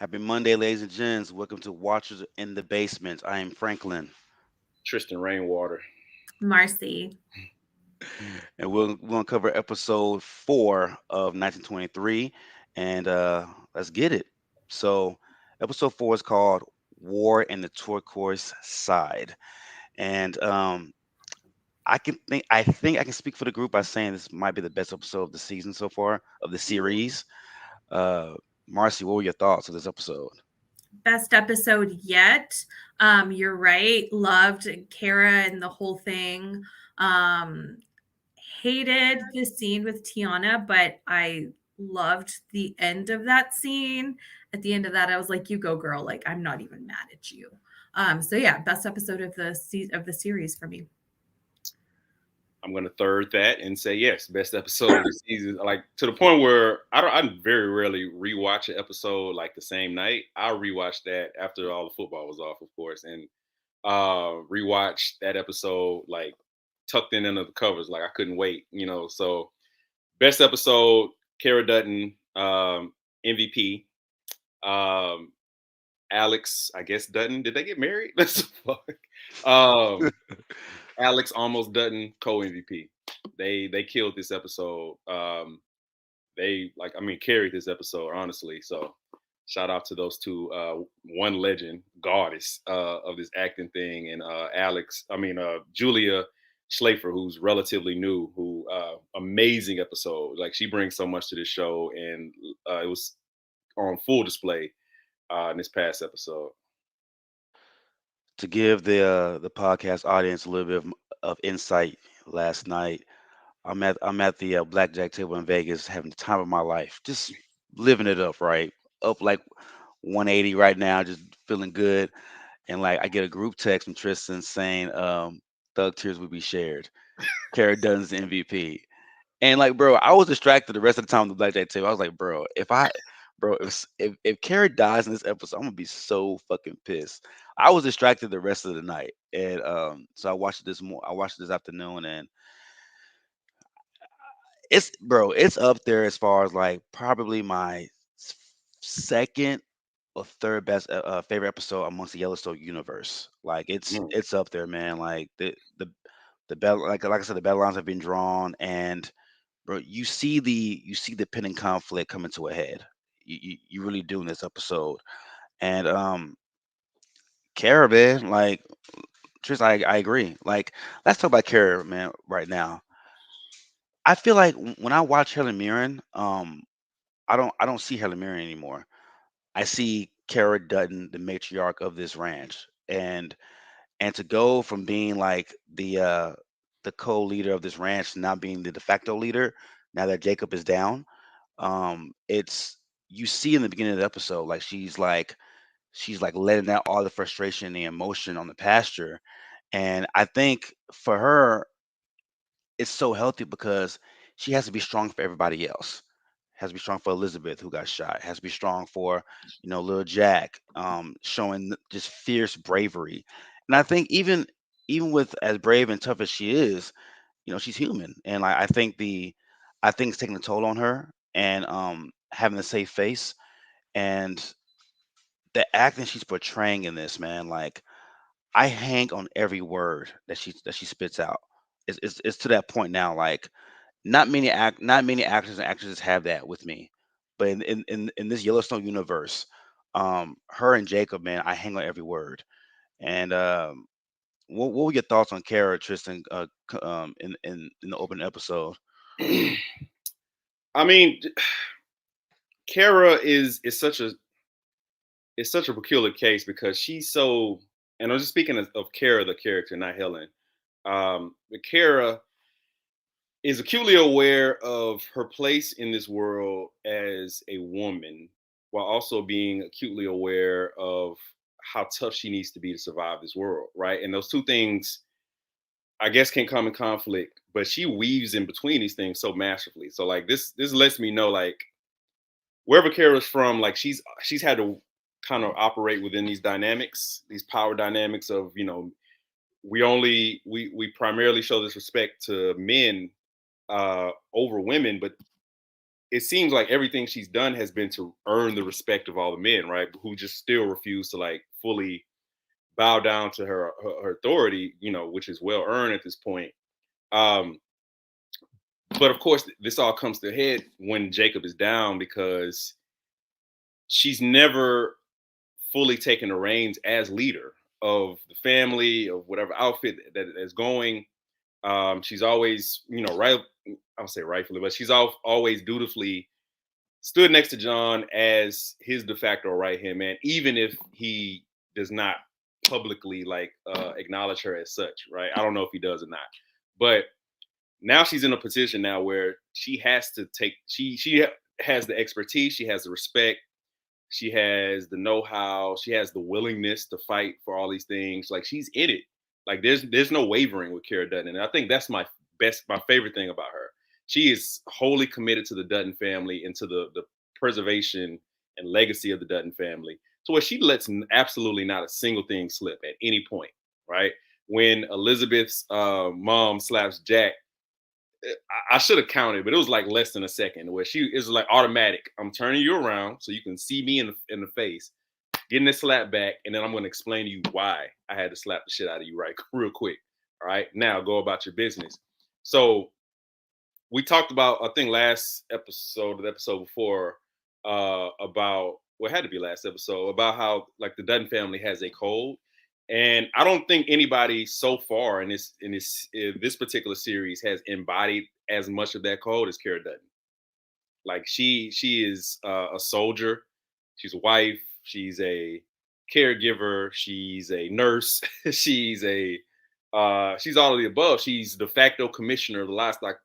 Happy Monday, ladies and gents. Welcome to Watchers in the Basement. I am Franklin, Tristan Rainwater. Marcy. and we're going to cover episode 4 of 1923. And let's get it. So, episode 4 is called War in the Turquoise Side. And I think I can speak for the group by saying this might be the best episode of the season so far, of the series. Uh, Marcy, what were your thoughts of this episode? Best episode yet. You're right. Loved Cara and the whole thing. Um, Hated the scene with Tiana, but I loved the end of that scene. At the end of that, I was like, "You go, girl!" Like I'm not even mad at you. So yeah, best episode of the series for me. I'm gonna third that and say yes, best episode of the season. Like to the point where I very rarely rewatch an episode like the same night. I rewatch that after all the football was off, of course, and rewatch that episode like tucked in under the covers. Like I couldn't wait. So best episode, Cara Dutton, MVP. Um, Alex, I guess Dutton. Did they get married? That's the fuck. Alex almost Dutton co MVP. They killed this episode. They carried this episode honestly. So shout out to those two. One legend, goddess of this acting thing, and Julia Schlafer, who's relatively new, who amazing episode. Like she brings so much to this show, and it was on full display in this past episode. To give the podcast audience a little bit of insight, last night I'm at the blackjack table in Vegas, having the time of my life, just living it up, right? Up like 180 right now, just feeling good. And like I get a group text from Tristan saying, "Thug tears will be shared. Cara Dunn's the MVP." And like, bro, I was distracted the rest of the time on the blackjack table. I was like, bro, if Cara dies in this episode, I'm gonna be so fucking pissed. I was distracted the rest of the night, and so I watched it this afternoon, and it's up there as far as like probably my second or third best favorite episode amongst the Yellowstone universe. Like Mm. it's up there, man. Like the battle, like I said, the battle lines have been drawn, and bro, you see the pending conflict coming to a head. You really do in this episode, and Cara, man, like Tris, I agree. Like let's talk about Cara, man, right now. I feel like when I watch Helen Mirren, I don't see Helen Mirren anymore. I see Cara Dutton, the matriarch of this ranch, and to go from being like the co-leader of this ranch to now being the de facto leader, now that Jacob is down, it's you see in the beginning of the episode like she's like letting out all the frustration and the emotion on the pasture, and I think for her it's so healthy because she has to be strong for everybody else. Has to be strong for Elizabeth who got shot. Has to be strong for little Jack, showing just fierce bravery. And I think even with as brave and tough as she is, she's human. And like I think it's taking a toll on her, and having a safe face and the acting she's portraying in this, man. Like I hang on every word that she spits out. It's to that point now. Like not many actors and actresses have that with me, but in this Yellowstone universe, her and Jacob, man, I hang on every word. And what were your thoughts on Kara, Tristan, in the opening episode? I mean, Kara is such a peculiar case because she's so, and I'm just speaking of Kara, the character, not Helen. But Kara is acutely aware of her place in this world as a woman, while also being acutely aware of how tough she needs to be to survive this world, right? And those two things, I guess, can come in conflict, but she weaves in between these things so masterfully. So, like this lets me know, like wherever Kara's from, like she's had to kind of operate within these dynamics, these power dynamics of we primarily show this respect to men over women, but it seems like everything she's done has been to earn the respect of all the men, right? Who just still refuse to like fully bow down to her authority, which is well earned at this point. Um, but of course, this all comes to a head when Jacob is down because she's never fully taken the reins as leader of the family, of whatever outfit that is going. She's always, right. I don't say rightfully, but she's always dutifully stood next to John as his de facto right hand man, even if he does not publicly like acknowledge her as such, right? I don't know if he does or not, but now she's in a position now where she has to take she has the expertise, she has the respect, she has the know-how, she has the willingness to fight for all these things. Like she's in it. Like there's no wavering with Cara Dutton. And I think that's my favorite thing about her. She is wholly committed to the Dutton family and to the preservation and legacy of the Dutton family. So where she lets absolutely not a single thing slip at any point, right? When Elizabeth's mom slaps Jack, I should have counted, but it was like less than a second where she is like automatic. I'm turning you around so you can see me in the face, getting this slap back, and then I'm going to explain to you why I had to slap the shit out of you right real quick. All right, now go about your business. So we talked about, I think last episode, the episode before, about what had to be last episode about how like the Dutton family has a code. And I don't think anybody so far in this particular series has embodied as much of that code as Cara Dutton. Like she is a soldier, she's a wife, she's a caregiver, she's a nurse, she's all of the above. She's de facto commissioner of the livestock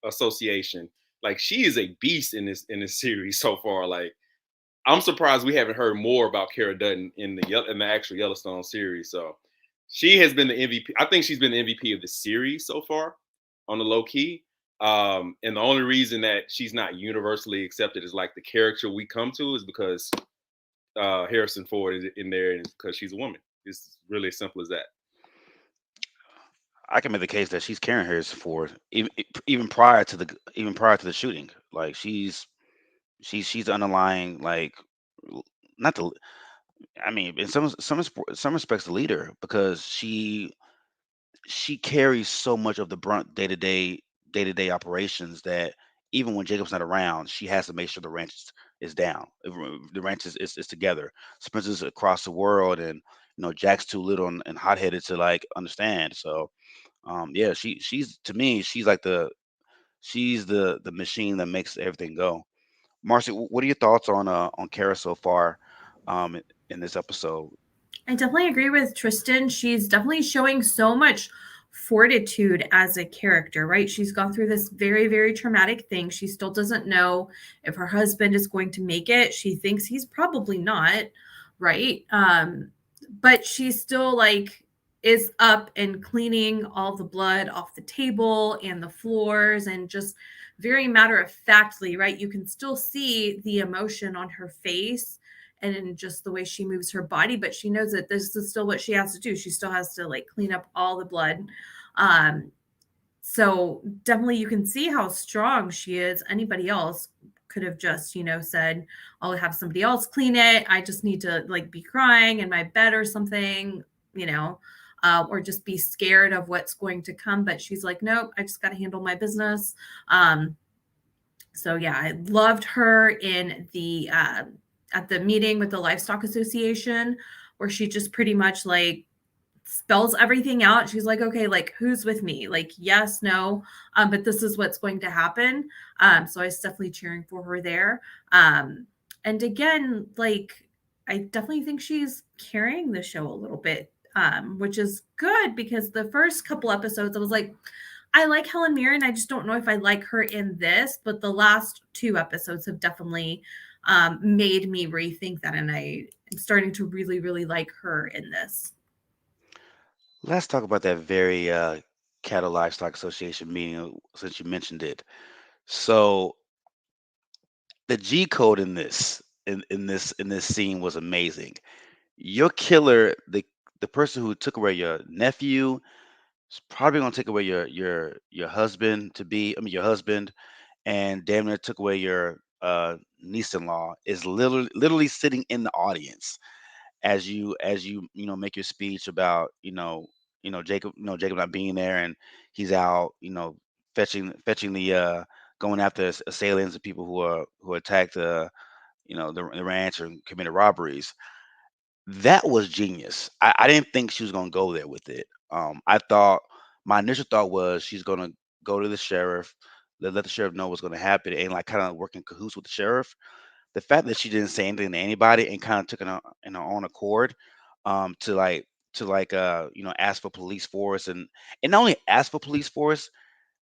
association. Like she is a beast in this series so far. Like I'm surprised we haven't heard more about Cara Dutton in the actual Yellowstone series. So she has been the MVP. I think she's been the MVP of the series so far on the low key. And the only reason that she's not universally accepted as like the character we come to is because Harrison Ford is in there and because she's a woman. It's really as simple as that. I can make the case that she's carrying hers for even prior to the shooting. Like she's underlying like not the I mean in some respects the leader because she carries so much of the brunt day to day operations that even when Jacob's not around, she has to make sure the ranch is down. The ranch is together. Spencer's across the world, and Jack's too little and hot headed to like understand. So yeah, she's to me she's the machine that makes everything go. Marcy, what are your thoughts on Kara so far in this episode? I definitely agree with Tristan. She's definitely showing so much fortitude as a character, right? She's gone through this very, very traumatic thing. She still doesn't know if her husband is going to make it. She thinks he's probably not, right? But she still like is up and cleaning all the blood off the table and the floors and just very matter of factly, right? You can still see the emotion on her face and in just the way she moves her body, but she knows that this is still what she has to do. She still has to like clean up all the blood. Um, so definitely you can see how strong she is. Anybody else could have just, said, I'll have somebody else clean it. I just need to like be crying in my bed or something, or just be scared of what's going to come. But she's like, nope, I just got to handle my business. So yeah, I loved her in the at the meeting with the Livestock Association, where she just pretty much like spells everything out. She's like, okay, like who's with me? Like, yes, no, but this is what's going to happen. So I was definitely cheering for her there. And again, like I definitely think she's carrying the show a little bit, which is good because the first couple episodes I was like, I like Helen Mirren. I just don't know if I like her in this, but the last two episodes have definitely made me rethink that. And I am starting to really, really like her in this. Let's talk about that very Cattle Livestock Association meeting since you mentioned it. So the G code in this scene was amazing. Your killer, the person who took away your nephew, is probably gonna take away your husband to be. I mean, your husband, and damn near took away your niece-in-law, is literally sitting in the audience as you make your speech about Jacob not being there, and he's out fetching the going after assailants and people who attacked the ranch and committed robberies. That was genius. I didn't think she was gonna go there with it. I thought My initial thought was she's gonna go to the sheriff, let the sheriff know what's gonna happen, and like kind of work in cahoots with the sheriff. The fact that she didn't say anything to anybody and kind of took it in her own accord, to ask for police force, and not only ask for police force.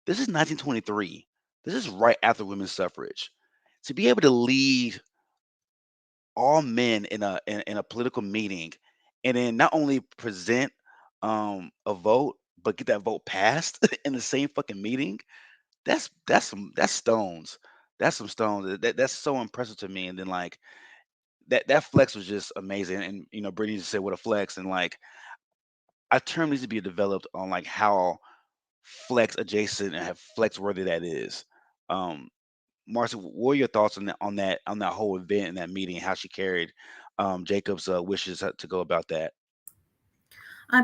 This is 1923. This is right after women's suffrage. To be able to lead all men in a political meeting, and then not only present a vote, but get that vote passed in the same fucking meeting. That's stones. That's some stones. That's so impressive to me. And then like that flex was just amazing. And Brittany just said what a flex, and like a term needs to be developed on like how flex adjacent and how flex worthy that is. Um, Marcy, what are your thoughts on that whole event and that meeting? How she carried Jacob's wishes to go about that?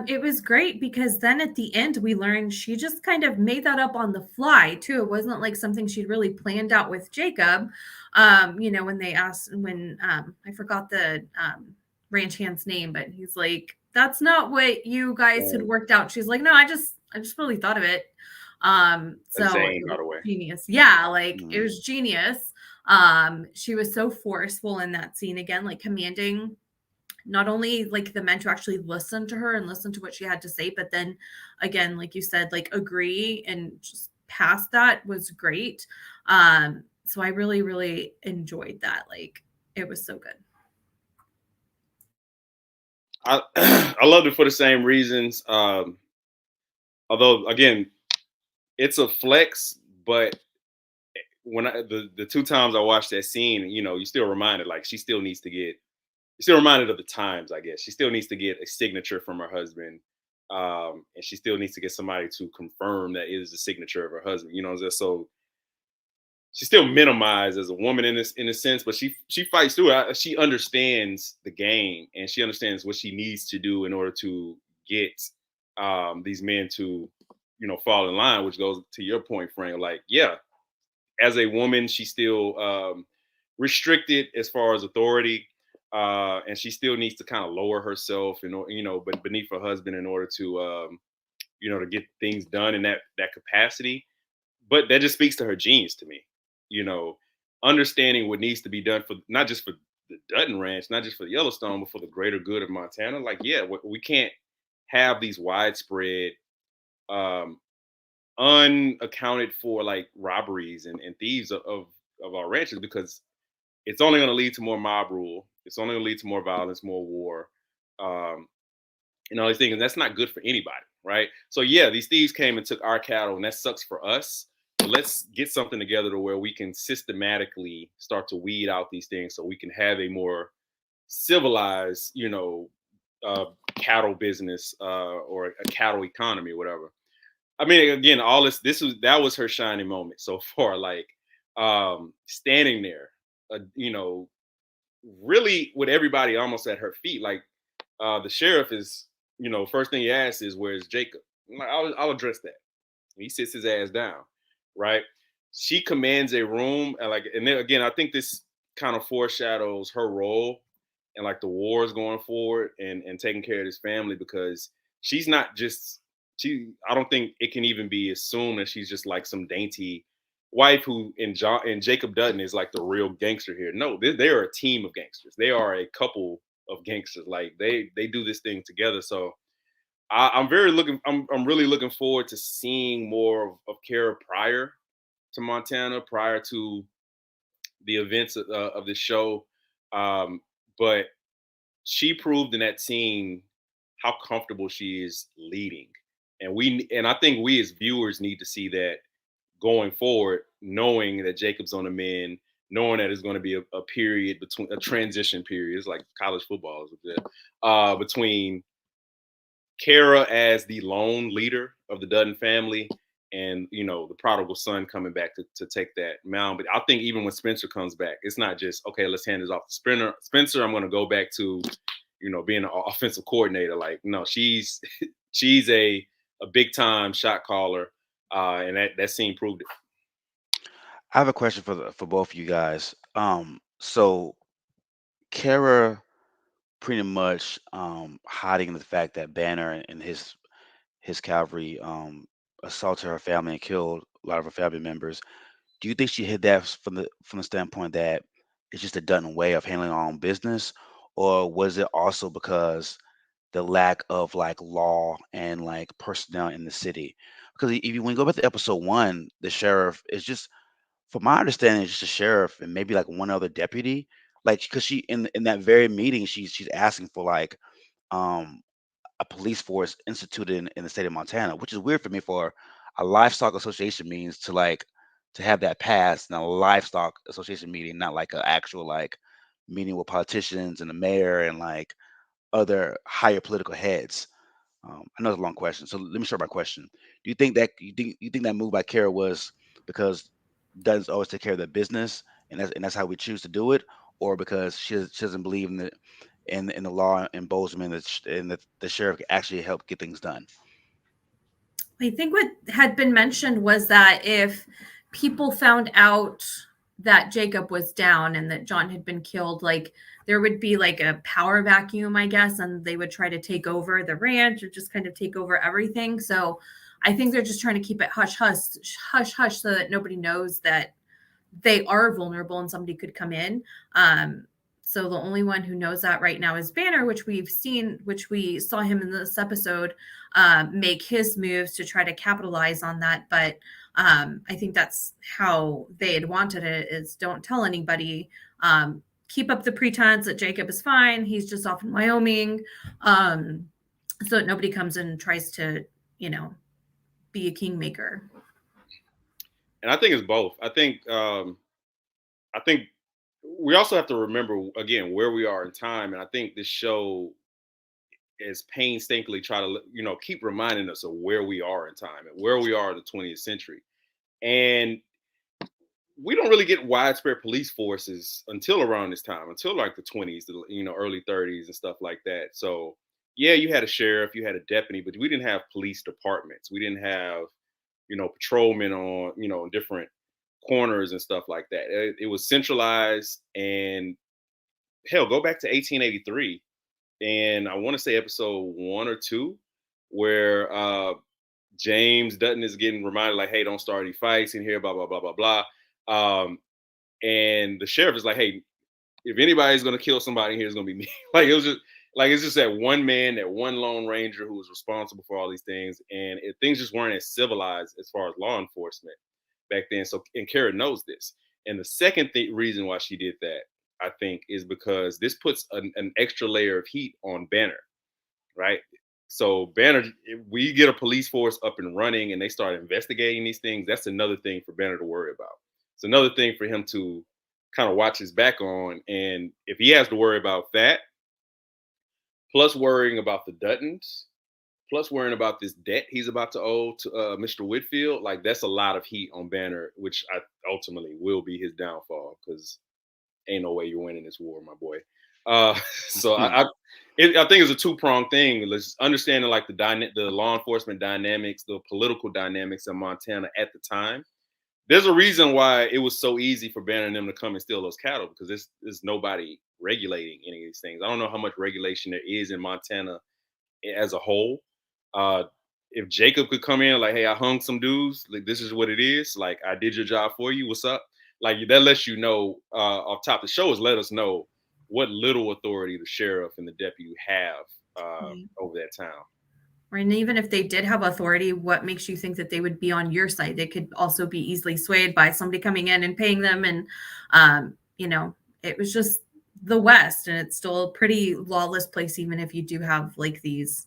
It was great because then at the end we learned she just kind of made that up on the fly too. It wasn't like something she'd really planned out with Jacob. When they asked when I forgot the ranch hand's name, but he's like, "That's not what you guys had worked out." She's like, "No, I just really thought of it." So it Zane, by was the way. genius. Yeah, like it Mhm. was genius. She was so forceful in that scene again, like commanding not only like the men to actually listen to her and listen to what she had to say, but then again, like you said, like agree and just past that was great. So I really, really enjoyed that. Like it was so good. I I loved it for the same reasons. Although again, it's a flex, but when the two times I watched that scene, you still reminded like she still needs to get you're still reminded of the times, I guess. She still needs to get a signature from her husband. And she still needs to get somebody to confirm that it is the signature of her husband. So she's still minimized as a woman in a sense, but she fights through it. She understands the game and she understands what she needs to do in order to get these men to fall in line, which goes to your point, Frank. Like, yeah, as a woman, she's still restricted as far as authority, and she still needs to kind of lower herself, but beneath her husband in order to, to get things done in that capacity. But that just speaks to her genius to me, you know, understanding what needs to be done for not just for the Dutton Ranch, not just for Yellowstone, but for the greater good of Montana. Like, yeah, we can't have these widespread um, unaccounted for like robberies and thieves of our ranches because it's only going to lead to more mob rule. It's only going to lead to more violence, more war, um, and all these things. And that's not good for anybody, right? So yeah, these thieves came and took our cattle, and that sucks for us. But let's get something together to where we can systematically start to weed out these things, so we can have a more civilized, uh, cattle business or a cattle economy, or whatever. I mean, again, all that was her shining moment so far. Like standing there, really with everybody almost at her feet. Like the sheriff is, first thing he asks is, "Where's Jacob?" I'm like, I'll address that. He sits his ass down, right? She commands a room, and then again, I think this kind of foreshadows her role and like the wars going forward and taking care of this family because she's not just I don't think it can even be assumed that she's just like some dainty wife who in Jacob Dutton is like the real gangster here. No, they are a team of gangsters. They are a couple of gangsters. Like they do this thing together. So I'm really looking forward to seeing more of Cara prior to Montana, prior to the events of the show. Um, but she proved in that scene how comfortable she is leading, and I think we as viewers need to see that going forward, knowing that Jacob's on the mend, knowing that it's going to be a period between a transition period. It's like college football, between Cara as the lone leader of the Dutton family and the prodigal son coming back to take that mound. But I think even when Spencer comes back, it's not just okay, let's hand this off to Spencer. I'm going to go back to being an offensive coordinator. Like, no, she's she's a big time shot caller, and that scene proved it. I have a question for both of you guys. So Kara pretty much hiding the fact that Banner and his cavalry assaulted her family and killed a lot of her family members. Do you think she hid that from the standpoint that it's just a Dutton way of handling her own business, or was it also because the lack of like law and like personnel in the city? Because if you when you go back to episode one, the sheriff is just, from my understanding, it's just a sheriff and maybe like one other deputy. Like, because she in that very meeting, she's asking for like um a police force instituted in the state of Montana, which is weird for me for a livestock association means to like to have that passed in a livestock association meeting, not like an actual like meeting with politicians and the mayor and like other higher political heads. I know it's a long question, so let me start my question. Do you think that move by Kara was because does always take care of their business, and that's how we choose to do it, or because she doesn't believe in the law and Bozeman and the sheriff can actually help get things done? I think what had been mentioned was that if people found out that Jacob was down and that John had been killed, like there would be like a power vacuum, I guess, and they would try to take over the ranch or just kind of take over everything. So I think they're just trying to keep it hush hush, so that nobody knows that they are vulnerable and somebody could come in. So the only one who knows that right now is Banner, which we saw him in this episode make his moves to try to capitalize on that. But I think that's how they had wanted it: is don't tell anybody. Keep up the pretense that Jacob is fine. He's just off in Wyoming, so that nobody comes in and tries to, be a kingmaker. And I think it's both. I think we also have to remember again where we are in time, and I think this show is painstakingly try to keep reminding us of where we are in time and where we are in the 20th century. And we don't really get widespread police forces until around this time, until like the 20s, early 30s and stuff like that. So yeah, you had a sheriff, you had a deputy, but we didn't have police departments. We didn't have patrolmen on different corners and stuff like that. It was centralized. And hell, go back to 1883, and I want to say episode 1 or 2, where James Dutton is getting reminded like, hey, don't start any fights in here, blah blah blah blah blah. um, and the sheriff is like, hey, if anybody's gonna kill somebody here, it's gonna be me. Like it was just like it's just that one man, that one lone ranger who was responsible for all these things, and things just weren't as civilized as far as law enforcement back then. So, and Kara knows this. And the second reason why she did that, I think, is because this puts an extra layer of heat on Banner, right? So Banner, if we get a police force up and running and they start investigating these things, that's another thing for Banner to worry about. It's another thing for him to kind of watch his back on. And if he has to worry about that, plus worrying about the Duttons, plus worrying about this debt he's about to owe to Mr. Whitfield, like that's a lot of heat on Banner, which ultimately will be his downfall, because ain't no way you're winning this war, my boy. So I think it's a two-pronged thing. Let's understanding like the law enforcement dynamics, the political dynamics of Montana at the time. There's a reason why it was so easy for Banner and them to come and steal those cattle, because there's nobody regulating any of these things. I don't know how much regulation there is in Montana as a whole. If Jacob could come in like, hey, I hung some dudes, like this is what it is, like I did your job for you, what's up? Like that lets you know off top. The show has let us know what little authority the sheriff and the deputy have over that town. And even if they did have authority, what makes you think that they would be on your side? They could also be easily swayed by somebody coming in and paying them. And, it was just the West, and it's still a pretty lawless place, even if you do have like these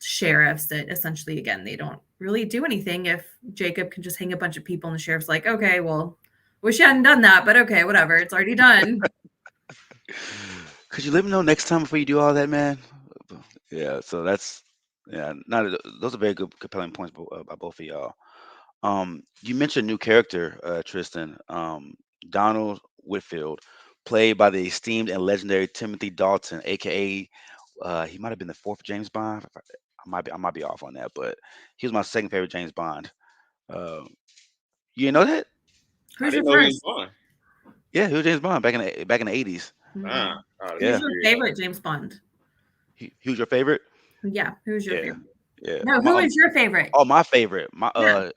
sheriffs that essentially, again, they don't really do anything. If Jacob can just hang a bunch of people and the sheriff's like, okay, well, wish you hadn't done that, but okay, whatever, it's already done. Could you let me know next time before you do all that, man? Yeah, so that's Yeah, not those are very good, compelling points by both of y'all. You mentioned new character, Tristan. Donald Whitfield, played by the esteemed and legendary Timothy Dalton, aka he might have been the fourth James Bond. I might be off on that, but he was my second favorite James Bond. Uh, you didn't know that? I Who's your didn't know he was first? blind. Yeah, he was James Bond back in the 80s. Ah, Mhm. oh, that's Who's Yeah, your weird. favorite James Bond? he was your favorite. Yeah, who's your Yeah, favorite? yeah. No, who is your favorite? Oh, my favorite. Yeah.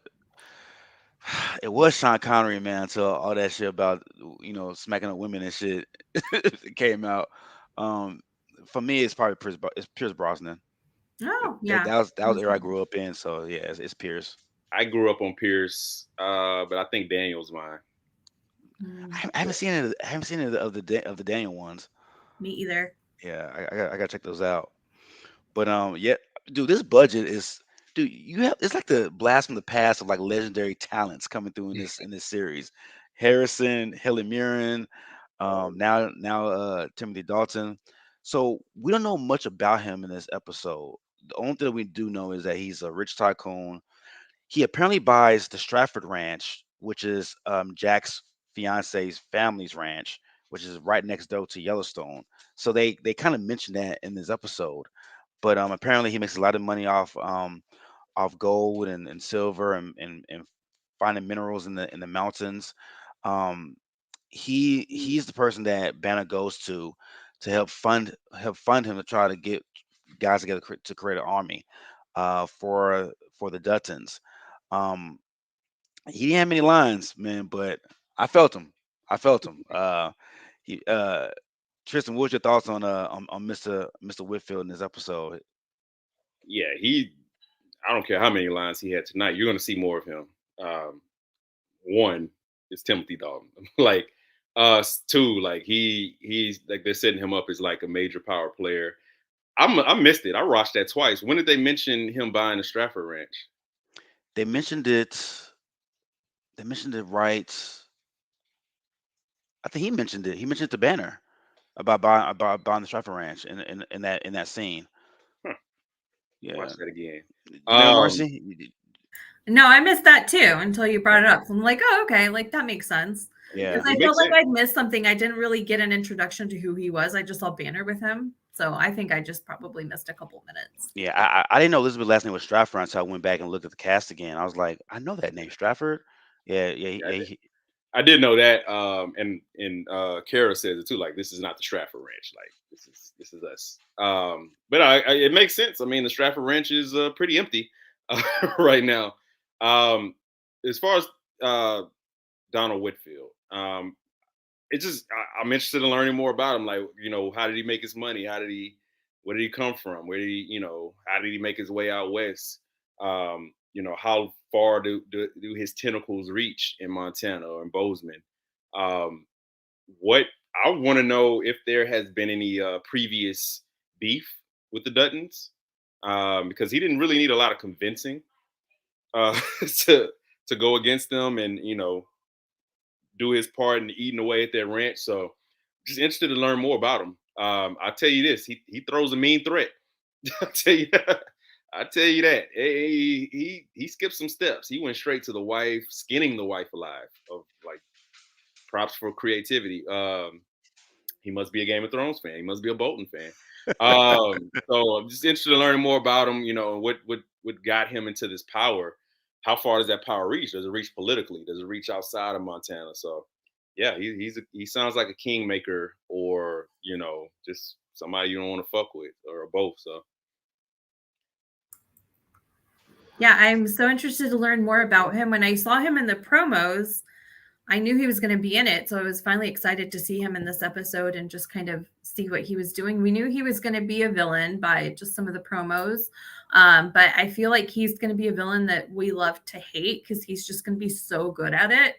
It was Sean Connery, man, until all that shit about smacking up women and shit came out. Um, for me, it's probably it's Pierce Brosnan. Oh, That yeah. that was that was the He's era I good. grew up in. So yeah, it's Pierce. I grew up on Pierce, but I think Daniel's mine. Mm, I haven't seen it. I haven't seen it of the Daniel ones. me either. Yeah, I gotta check those out. But yeah, dude, this budget is, dude, you have it's like the blast from the past of like legendary talents coming through in this series. Harrison, Helen Mirren, Um, now Timothy Dalton. So we don't know much about him in this episode. The only thing we do know is that he's a rich tycoon. He apparently buys the Stratford Ranch, which is Jack's fiance's family's ranch, which is right next door to Yellowstone. So they kind of mentioned that in this episode. But apparently he makes a lot of money off gold and silver and finding minerals in the mountains. Um, he's the person that Banner goes to help fund him to try to get guys together to create an army for the Duttons. Um, he didn't have many lines, man, but I felt him. I felt him. He Tristan, what's your thoughts on Mr. Whitfield in this episode? yeah, he. I don't care how many lines he had tonight. You're going to see more of him. Um, one is Timothy Dalton. Like, two, like he's like they're setting him up as like a major power player. I missed it. I watched that twice. When did they mention him buying the Stratford Ranch? They mentioned it. They mentioned it right. I think he mentioned it. He mentioned it to Banner about buying the Stratford Ranch in that scene. Huh, Yeah, watch that again. you know, Um, Marcy. No, I missed that too until you yeah, brought it up. So I'm like, oh, okay, like that makes sense. Yeah, Because I it felt makes like sense. I'd missed something. I didn't really get an introduction to who he was. I just saw Banner with him. So I think I just probably missed a couple minutes. yeah. I didn't know Elizabeth's last name was Stratford until I went back and looked at the cast again. I was like, I know that name, Stratford. Yeah, yeah, I yeah. did, I did know that. And Cara says it too. Like, this is not the Stratford Ranch. Like, this is us. But it makes sense. I mean, the Stratford Ranch is pretty empty right now. Um, as far as uh, Donald Whitfield. I'm interested in learning more about him. Like, how did he make his money? Where did he come from? How did he make his way out west? How far do his tentacles reach in Montana or in Bozeman? Um, what I want to know if there has been any previous beef with the Duttons, because he didn't really need a lot of convincing uh, to to go against them, and do his part in eating away at that ranch. So just interested to learn more about him. I'll tell you this: he throws a mean threat. I tell you, I tell you that he skipped some steps. He went straight to the wife, skinning the wife alive. Of like, props for creativity. He must be a Game of Thrones fan. He must be a Bolton fan. So I'm just interested in learning more about him. What got him into this power. How far does that power reach? Does it reach politically? Does it reach outside of Montana? So, yeah, he sounds like a kingmaker, or just somebody you don't want to fuck with, or both. So, Yeah, I'm so interested to learn more about him. When I saw him in the promos, I knew he was going to be in it. So I was finally excited to see him in this episode and just kind of see what he was doing. We knew he was going to be a villain by just some of the promos. But I feel like he's going to be a villain that we love to hate because he's just going to be so good at it.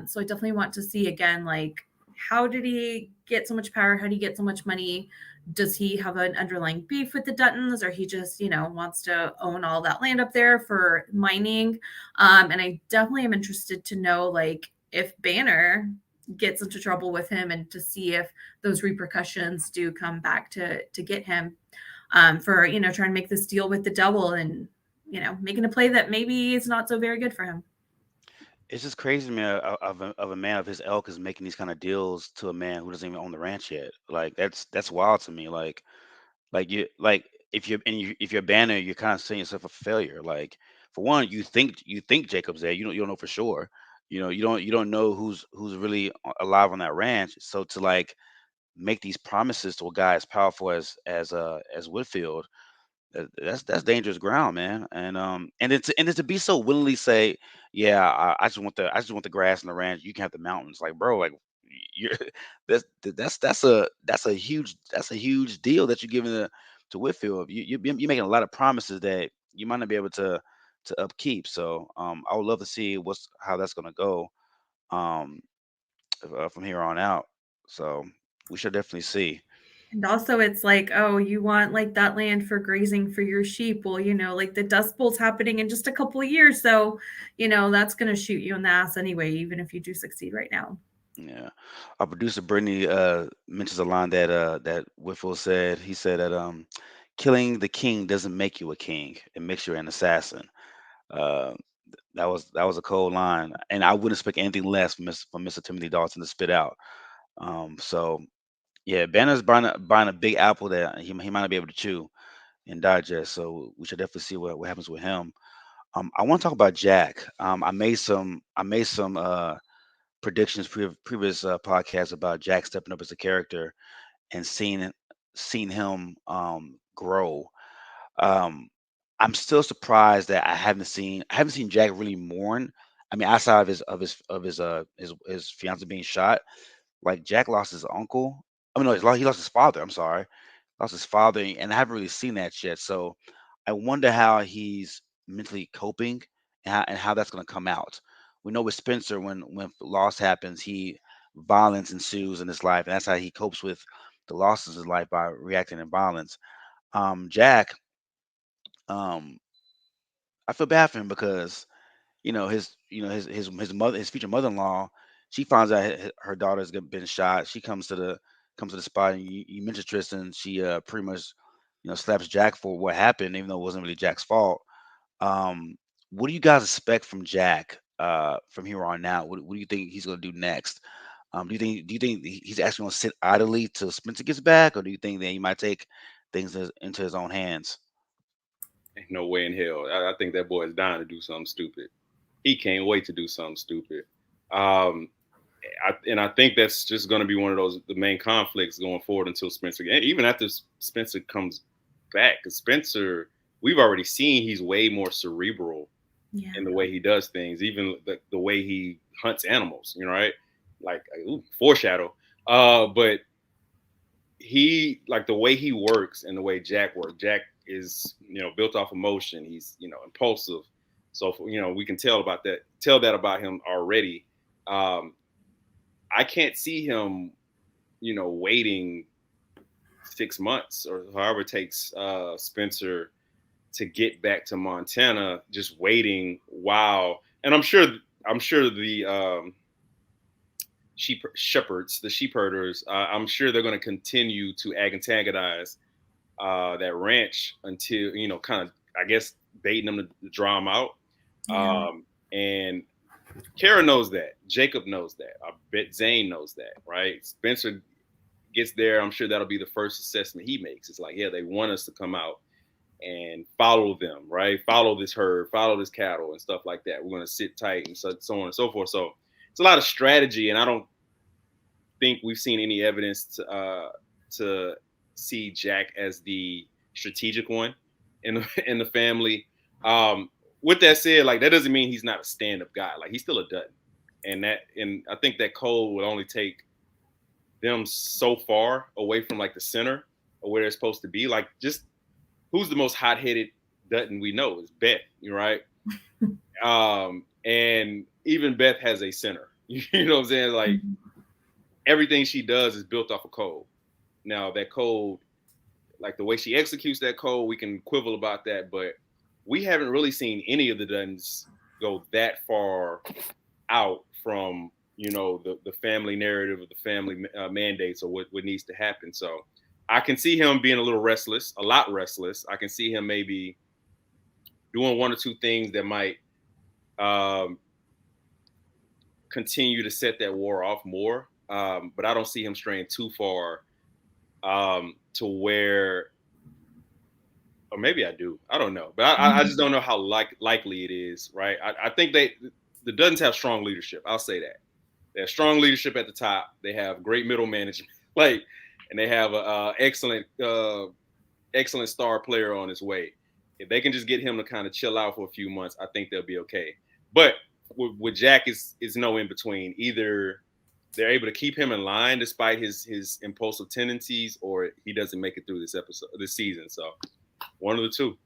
So I definitely want to see again, like, how did he get so much power? How did he get so much money? Does he have an underlying beef with the Duttons, or he just, wants to own all that land up there for mining? And I definitely am interested to know, like, if Banner gets into trouble with him and to see if those repercussions do come back to get him. for, trying to make this deal with the devil and, making a play that maybe is not so very good for him. It's just crazy to me of a man of his ilk is making these kind of deals to a man who doesn't even own the ranch yet. Like that's wild to me. Like if you're a banner, you're kind of seeing yourself a failure. Like for one, you think Jacob's there. You don't know for sure. You don't know who's really alive on that ranch. So to like make these promises to a guy as powerful as Whitfield, that's dangerous ground, man. And then to be so willingly say, yeah, I just want the grass and the ranch. You can have the mountains, like bro, like you're that's a huge deal that you're giving to Whitfield. You're making a lot of promises that you might not be able to upkeep. So I would love to see how that's gonna go um from here on out. So we should definitely see. And also, it's like, oh, you want like that land for grazing for your sheep. Well, like the Dust Bowl's happening in just a couple of years. So, that's going to shoot you in the ass anyway, even if you do succeed right now. Yeah. Our producer Brittany mentions a line that Whitfield said. He said that killing the king doesn't make you a king. It makes you an assassin. Uh, that was a cold line, and I wouldn't expect anything less from Mr. Timothy Dalton to spit out. So yeah, Banner's buying a big apple that he might not be able to chew and digest. So we should definitely see what happens with him. I want to talk about Jack. I made some predictions previous podcasts about Jack stepping up as a character and seeing him grow. Um, I'm still surprised that I haven't seen Jack really mourn. I mean, outside of his fiance being shot, like Jack lost his uncle. I mean, no, he lost his father. I'm sorry, lost his father, and I haven't really seen that yet. So I wonder how he's mentally coping and how that's going to come out. We know with Spencer, when loss happens, violence ensues in his life, and that's how he copes with the losses in his life by reacting in violence. Jack, um, I feel bad for him because his future mother-in-law, she finds out her daughter's been shot. She comes to the spot, and you mentioned Tristan. She pretty much slaps Jack for what happened, even though it wasn't really Jack's fault. Um, what do you guys expect from Jack from here on out? What do you think he's going to do next? Do you think he's actually going to sit idly till Spencer gets back, or do you think that he might take things into his own hands? Ain't no way in hell. I think that boy is dying to do something stupid. He can't wait to do something stupid. Um, and I think that's just going to be one of the main conflicts going forward until Spencer, even after Spencer comes back, because Spencer, we've already seen he's way more cerebral Yeah. in the way he does things, even the way he hunts animals, right? Like, foreshadow. But he, like the way he works and the way Jack works. Jack is, built off emotion. He's, impulsive. So, we can tell that about him already. I can't see him, waiting 6 months or however it takes Spencer to get back to Montana, just waiting while, and I'm sure the the sheep herders, I'm sure they're going to continue to antagonize that ranch until, kind of, I guess, baiting them to draw them out. Yeah. And Cara knows that. Jacob knows that. I bet Zane knows that, right? Spencer gets there. I'm sure that'll be the first assessment he makes. It's like, yeah, they want us to come out and follow them, right? Follow this herd, follow this cattle and stuff like that. We're going to sit tight and so on and so forth. So it's a lot of strategy, and I don't think we've seen any evidence to see Jack as the strategic one in the family. With that said, like, that doesn't mean he's not a stand-up guy. Like, he's still a Dutton, and I think that code would only take them so far away from like the center of where they're supposed to be. Like, just who's the most hot-headed Dutton we know is Beth, right? And even Beth has a center. You know what I'm saying? Like, everything she does is built off a code. Now, that code, like the way she executes that code, we can quibble about that, but we haven't really seen any of the Duttons go that far out from, the family narrative or the family mandates or what needs to happen. So I can see him being a little restless, a lot restless. I can see him maybe doing one or two things that might um, continue to set that war off more. But I don't see him straying too far to where, or maybe I do. I don't know, but I just don't know how likely it is. Right? I think the Duttons have strong leadership. I'll say that they have strong leadership at the top. They have great middle management, like, and they have a excellent star player on his way. If they can just get him to kind of chill out for a few months, I think they'll be okay. But with Jack is no in between. Either they're able to keep him in line despite his impulsive tendencies, or he doesn't make it through this season. So one of the two.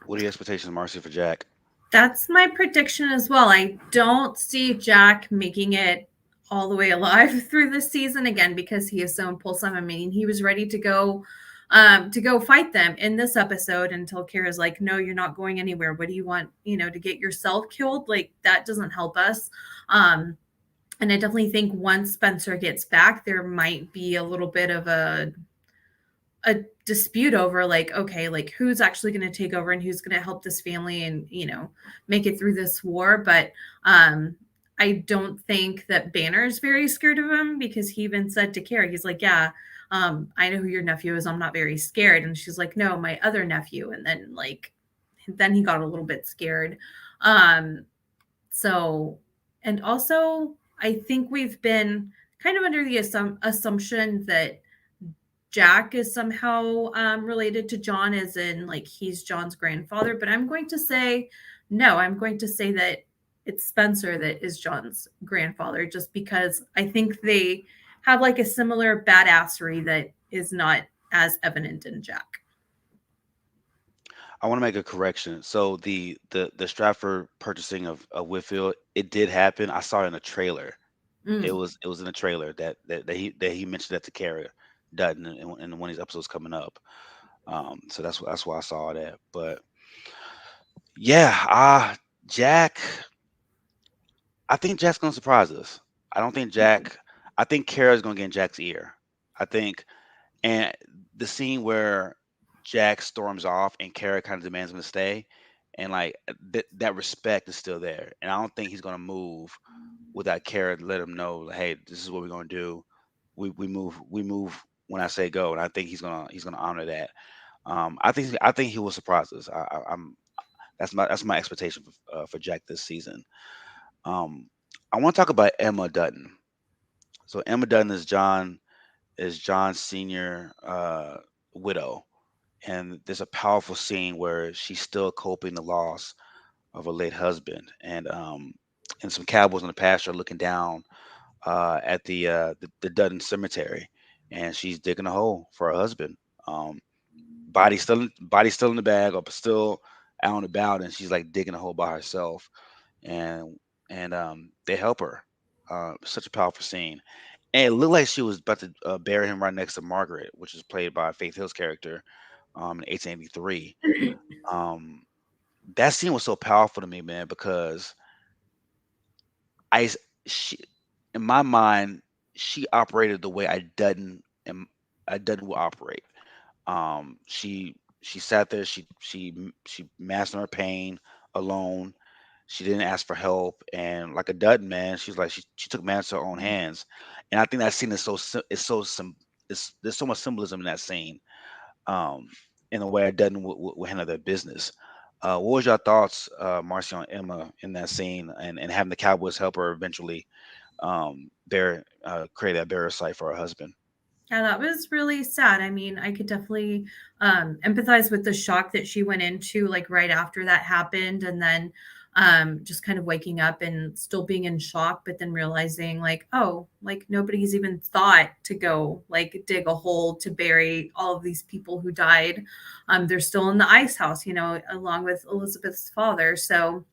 What are your expectations, Marcy, for Jack? That's my prediction as well. I don't see Jack making it all the way alive through this season again because he is so impulsive. I mean, he was ready to go fight them in this episode until Cara's like, no, you're not going anywhere. What do you want, to get yourself killed? Like, that doesn't help us. And I definitely think once Spencer gets back, there might be a little bit of a dispute over like, okay, like who's actually going to take over and who's going to help this family and, make it through this war. But I don't think that Banner's very scared of him because he even said to Cara, he's like, yeah, I know who your nephew is. I'm not very scared. And she's like, no, my other nephew. And then he got a little bit scared. So, and also I think we've been kind of under the assumption that Jack is somehow related to John, as in like he's John's grandfather. But I'm going to say no. I'm going to say that it's Spencer that is John's grandfather, just because I think they have like a similar badassery that is not as evident in Jack. I want to make a correction. So the Stratford purchasing of Whitfield, it did happen. I saw it in a trailer. It Mm. was in a trailer that he mentioned that to Cara Dutton in one of these episodes coming up. So that's why I saw that. But yeah, Jack. I think Jack's gonna surprise us. I don't think Jack. I think Kara's gonna get in Jack's ear. I think, and the scene where Jack storms off and Kara kind of demands him to stay, and like that respect is still there. And I don't think he's gonna move without Kara to let him know, like, hey, this is what we're gonna do. We move when I say go, and I think he's gonna honor that. I think he will surprise us. I'm that's my expectation for Jack this season. Um, I want to talk about Emma Dutton. So Emma Dutton is John's senior widow, and there's a powerful scene where she's still coping the loss of her late husband, and some cowboys in the pasture are looking down at the Dutton cemetery, and she's digging a hole for her husband. Um, body still in the bag, or still out and about, and she's like digging a hole by herself, and they help her. Such a powerful scene, and it looked like she was about to bury him right next to Margaret, which is played by Faith Hill's character in 1883. Um, that scene was so powerful to me, man, because I s- she in my mind she operated the way I Dutton will operate. She sat there. She mastered her pain alone. She didn't ask for help, and like a Dutton, man, she's like she took matters to her own hands, and I think that scene is there's so much symbolism in that scene, um, in the way a Dutton would handle their business. What was your thoughts, Marcy, on Emma in that scene, and having the Cowboys help her eventually create that burial site for her husband? Yeah, that was really sad. I mean, I could definitely empathize with the shock that she went into, like right after that happened, and then just kind of waking up and still being in shock, but then realizing, like, oh, like nobody's even thought to go like dig a hole to bury all of these people who died. They're still in the ice house, along with Elizabeth's father. So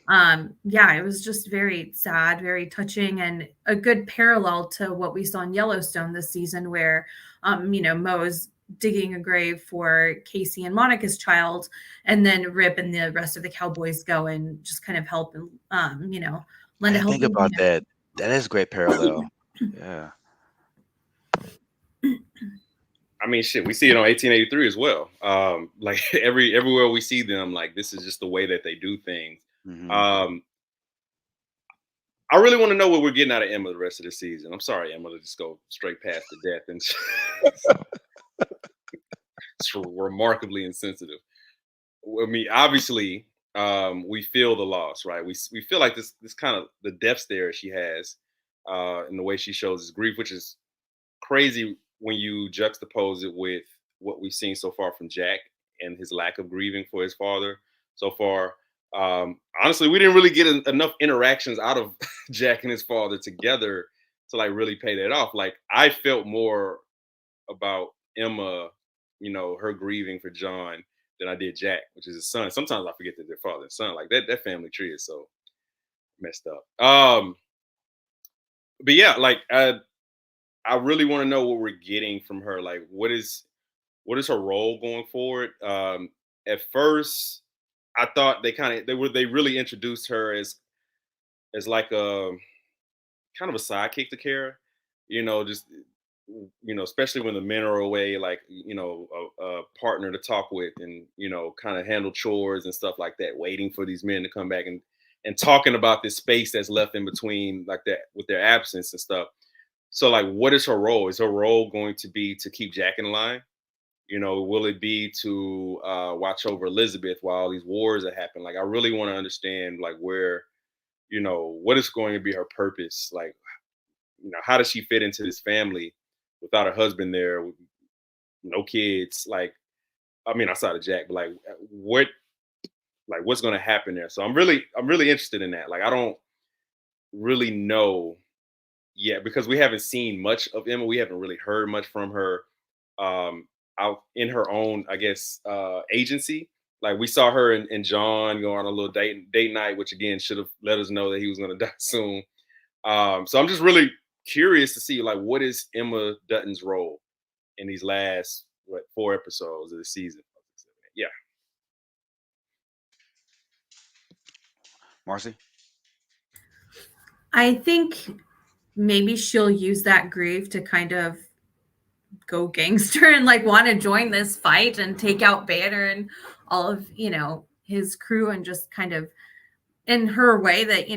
yeah, it was just very sad, very touching, and a good parallel to what we saw in Yellowstone this season, where Mo's digging a grave for Casey and Monica's child, and then Rip and the rest of the cowboys go and just kind of help and I lend a didn't think helping about that. That is a great parallel. Yeah. hand. I mean, shit, we see it on 1883 as well. Like everywhere we see them, like this is just the way that they do things. Hmm. Um, I really want to know what we're getting out of Emma the rest of the season. I'm sorry, Emma, to just go straight past the death, and it's remarkably insensitive. I mean, obviously, we feel the loss, right? We feel like this kind of the death stare she has, and the way she shows his grief, which is crazy when you juxtapose it with what we've seen so far from Jack and his lack of grieving for his father so far. Honestly, we didn't really get enough interactions out of Jack and his father together to like really pay that off. Like I felt more about Emma, her grieving for John than I did Jack, which is his son. Sometimes I forget that they're father and son. Like that family tree is so messed up. But yeah, like I really want to know what we're getting from her. Like, what is her role going forward? At first, I thought they really introduced her as like a kind of a sidekick to Kara. Just especially when the men are away, like a partner to talk with, and kind of handle chores and stuff like that, waiting for these men to come back and talking about this space that's left in between, like that with their absence and stuff. So like, what is her role? Is her role going to be to keep Jack in line? Will it be to watch over Elizabeth while all these wars are happening? Like, I really want to understand like where, what is going to be her purpose? Like, how does she fit into this family without her husband there, with no kids? Like, I mean, outside of Jack, but what's going to happen there? So I'm really interested in that. Like, I don't really know yet because we haven't seen much of Emma. We haven't really heard much from her out in her own, I guess, agency. Like we saw her and John go on a little date night, which again should have let us know that he was going to die soon. So I'm just really curious to see like what is Emma Dutton's role in these last 4 episodes of the season. Yeah. Marcy. I think maybe she'll use that grief to kind of go gangster and like want to join this fight and take out Banner and all of, his crew, and just kind of in her way that,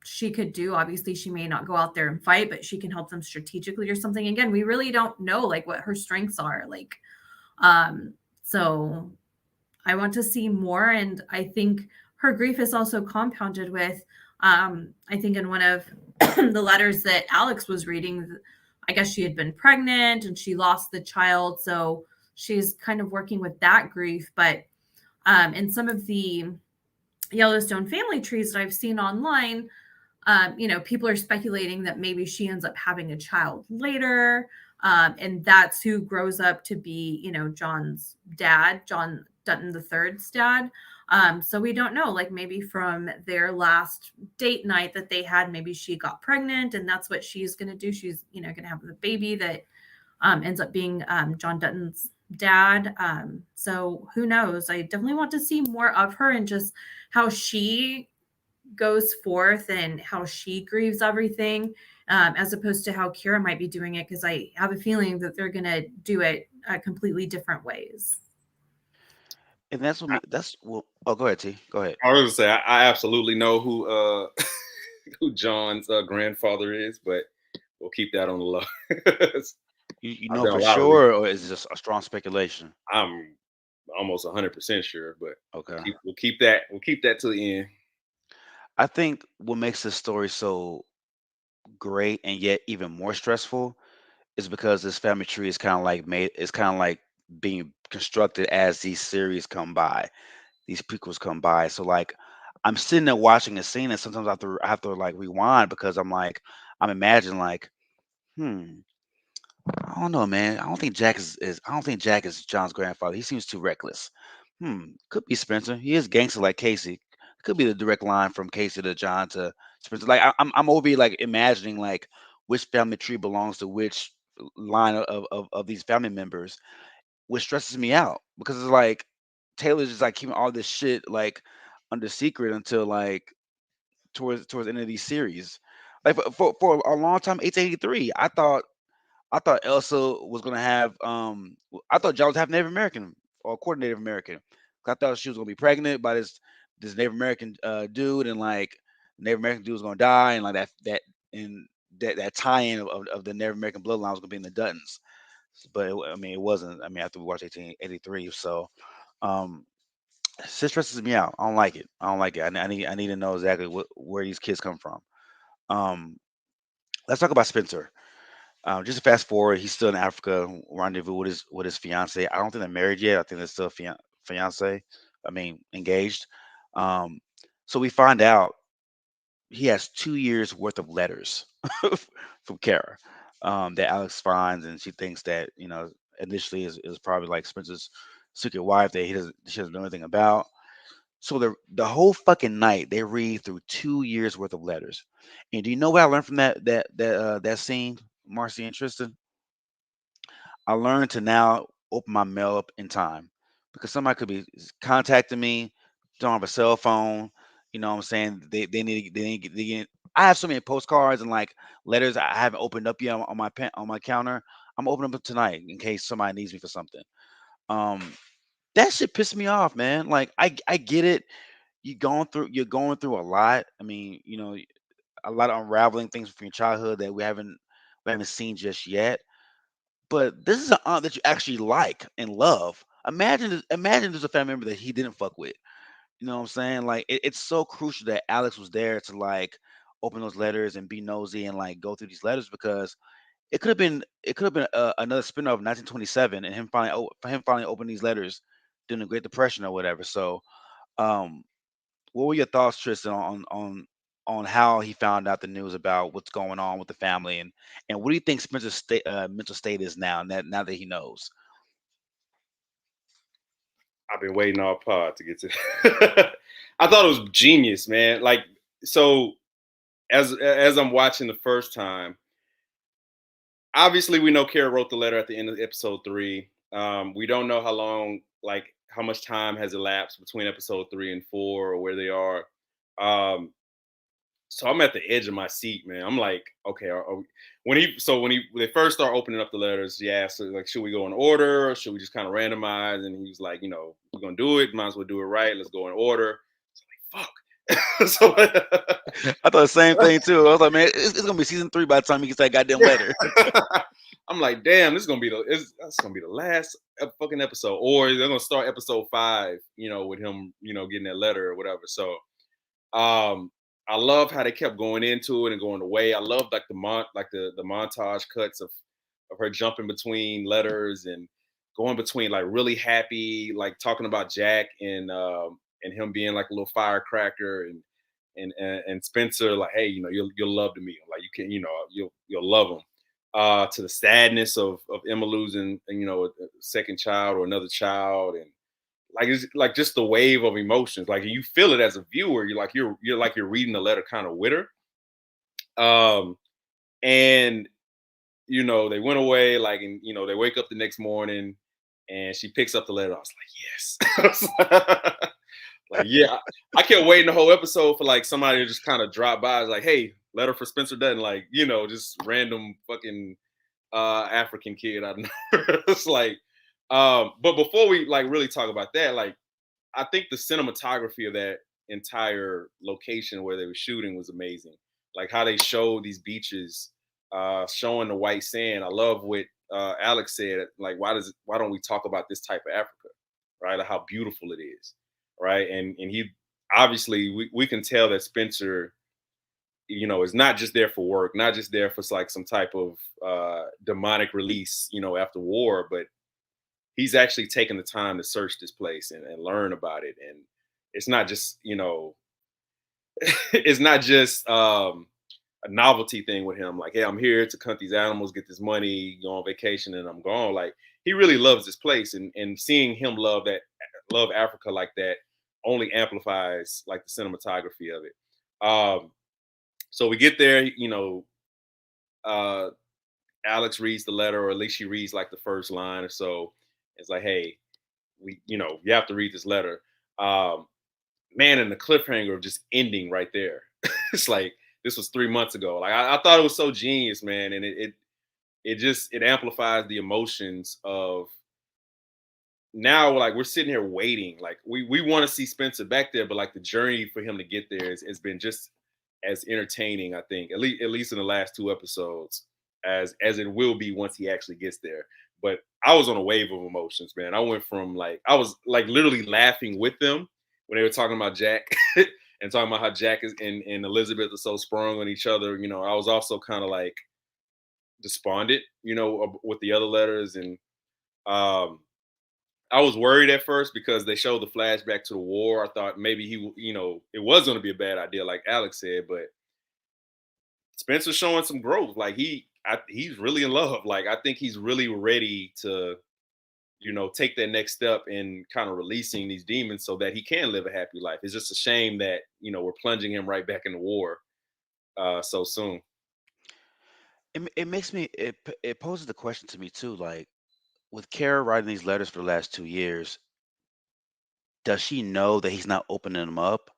she could do. Obviously, she may not go out there and fight, but she can help them strategically or something. Again, we really don't know like what her strengths are. Like, so I want to see more. And I think her grief is also compounded with, I think in one of the letters that Alex was reading, I guess she had been pregnant and she lost the child. So she's kind of working with that grief. But in some of the Yellowstone family trees that I've seen online, people are speculating that maybe she ends up having a child later. And that's who grows up to be, John's dad, John Dutton the third's dad. So we don't know, like maybe from their last date night that they had, maybe she got pregnant and that's what she's going to do. She's, going to have the baby that ends up being John Dutton's dad. So who knows? I definitely want to see more of her and just how she goes forth and how she grieves everything, as opposed to how Kira might be doing it, because I have a feeling that they're going to do it completely different ways. And that's what me. That's well. Oh, go ahead, T. Go ahead. I was gonna say I absolutely know who who John's grandfather is, but we'll keep that on the low. You I've know done a for lot of sure, or is it just a strong speculation? I'm almost 100% sure, but Okay. we'll keep that to the end. I think what makes this story so great and yet even more stressful is because this family tree is kind of like made. It's kind of like being constructed as these series come by, these prequels come by. So like, I'm sitting there watching a scene, and sometimes I have to like rewind because I'm imagining like, hmm, I don't know, man. I don't think Jack is John's grandfather. He seems too reckless. Could be Spencer. He is gangster like Casey. Could be the direct line from Casey to John to Spencer. Like I'm over here like imagining like which family tree belongs to which line of these family members, which stresses me out because it's like Taylor's just like keeping all this shit like under secret until like towards the end of these series. Like for a long time, 1883, I thought I thought Elsa was gonna have I thought John was half Native American or quarter Native American. I thought she was gonna be pregnant by this Native American dude, and like Native American dude was gonna die, and like that tie-in of the Native American bloodline was gonna be in the Duttons. But I mean, it wasn't. I mean, after we watched 1883, so um, it stresses me out. I don't like it. I don't like it. I need to know exactly where these kids come from. Um, let's talk about Spencer. Just to fast forward, he's still in Africa, rendezvous with his fiance. I don't think they're married yet. I think they're still fiance. I mean, engaged. Um, so we find out he has 2 years worth of letters from Cara that Alex finds, and she thinks that initially is probably like Spencer's secret wife that she doesn't know anything about. So the whole fucking night they read through 2 years worth of letters. And do you know what I learned from that scene, Marcy and Tristan? I learned to now open my mail up in time because somebody could be contacting me, don't have a cell phone. You know what I'm saying? They need. I have so many postcards and like letters I haven't opened up yet on my pen on my counter. I'm opening them up tonight in case somebody needs me for something. Um, that shit pissed me off, man. Like I get it. You're going through a lot. I mean, a lot of unraveling things from your childhood that we haven't seen just yet. But this is an aunt that you actually like and love. Imagine there's a family member that he didn't fuck with. You know what I'm saying? Like it's so crucial that Alex was there to like open those letters and be nosy and like go through these letters because it could have been another spin-off of 1927 and him finally opening these letters during the Great Depression or whatever. So um what were your thoughts, Tristan, on how he found out the news about what's going on with the family, and what do you think Spencer's mental state is now that he knows? I've been waiting all pod to get to. I thought it was genius, man. Like, so as I'm watching the first time, obviously we know Kara wrote the letter at the end of episode 3. We don't know how long, like how much time has elapsed between episode 3 and 4 or where they are. So I'm at the edge of my seat, man. I'm like, okay, when they first start opening up the letters, yeah, so like, should we go in order or should we just kind of randomize? And he was like, we're gonna do it, might as well do it right. Let's go in order. Fuck. So I thought the same thing too. I was like, man, it's gonna be season 3 by the time he gets that goddamn letter. I'm like, damn, that's gonna be the last fucking episode, or they're gonna start episode 5, with him, getting that letter or whatever. So, I love how they kept going into it and going away. I love like the montage cuts of her jumping between letters and going between like really happy, like talking about Jack and him being like a little firecracker and Spencer like, hey, you'll love to meet him, like you can, you'll love him. To the sadness of Emma losing, a second child or another child, and like it's like just the wave of emotions. Like you feel it as a viewer. You're reading the letter kind of with her. And they went away, like, and they wake up the next morning and she picks up the letter. I was like, yes. Like, yeah, I kept waiting the whole episode for like somebody to just kind of drop by. It's like, hey, letter for Spencer Dutton, like, just random fucking African kid I know. It's like, but before we like really talk about that, like, I think the cinematography of that entire location where they were shooting was amazing. Like how they showed these beaches, showing the white sand. I love what Alex said. Like, why don't we talk about this type of Africa, right? Like how beautiful it is, right? And he obviously we can tell that Spencer, is not just there for work, not just there for like some type of demonic release, after war, but he's actually taken the time to search this place and learn about it. And it's not just, it's not just a novelty thing with him. Like, hey, I'm here to hunt these animals, get this money, go on vacation, and I'm gone. Like, he really loves this place, and seeing him love Africa like that only amplifies like the cinematography of it. So we get there, Alex reads the letter, or at least she reads like the first line or so. It's like, hey, you have to read this letter. Man, and the cliffhanger of just ending right there. It's like, this was 3 months ago. Like, I thought it was so genius, man. And it it amplifies the emotions of now. Like we're sitting here waiting, like we want to see Spencer back there, but like the journey for him to get there has been just as entertaining, I think, at least in the last two episodes, as it will be once he actually gets there. But I was on a wave of emotions, man. I went from like I was like literally laughing with them when they were talking about Jack and talking about how Jack and Elizabeth are so sprung on each other. I was also kind of like despondent, with the other letters. And um I was worried at first because they showed the flashback to the war. I thought maybe it was going to be a bad idea, like Alex said, but Spencer's showing some growth. Like he's really in love. Like I think he's really ready to, take that next step in kind of releasing these demons so that he can live a happy life. It's just a shame that, we're plunging him right back in the war so soon. It makes me it poses the question to me too, like with Kara writing these letters for the last 2 years, does she know that he's not opening them up,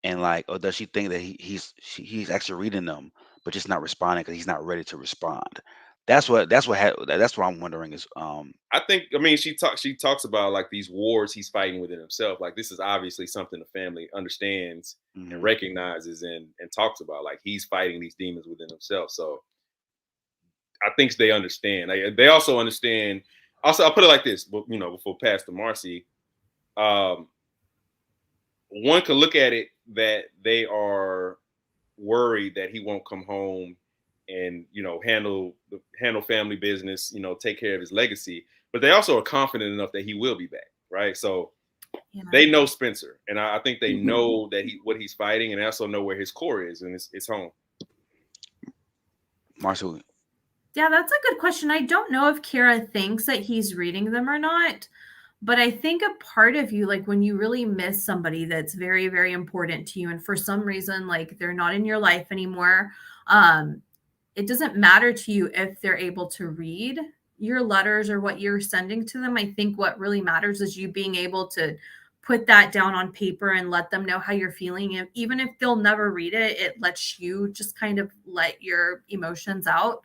and like, or does she think that he's actually reading them, but just not responding because he's not ready to respond? That's what I'm wondering is I think, I mean, she talks about like these wars he's fighting within himself. Like this is obviously something the family understands and mhm. recognizes and talks about. Like he's fighting these demons within himself. So I think they understand. They also understand. Also, I'll put it like this, but before Pastor Marcy, um, one could look at it that they are worried that he won't come home and handle family business, take care of his legacy. But they also are confident enough that he will be back, right? So Yeah. they know Spencer, and I think they know that what he's fighting, and they also know where his core is, and it's home. Marshall. Yeah, that's a good question. I don't know if Kira thinks that he's reading them or not, but I think a part of you, like when you really miss somebody that's very, very important to you, and for some reason, like they're not in your life anymore, um, it doesn't matter to you if they're able to read your letters or what you're sending to them. I think what really matters is you being able to put that down on paper and let them know how you're feeling. And even if they'll never read it, it lets you just kind of let your emotions out.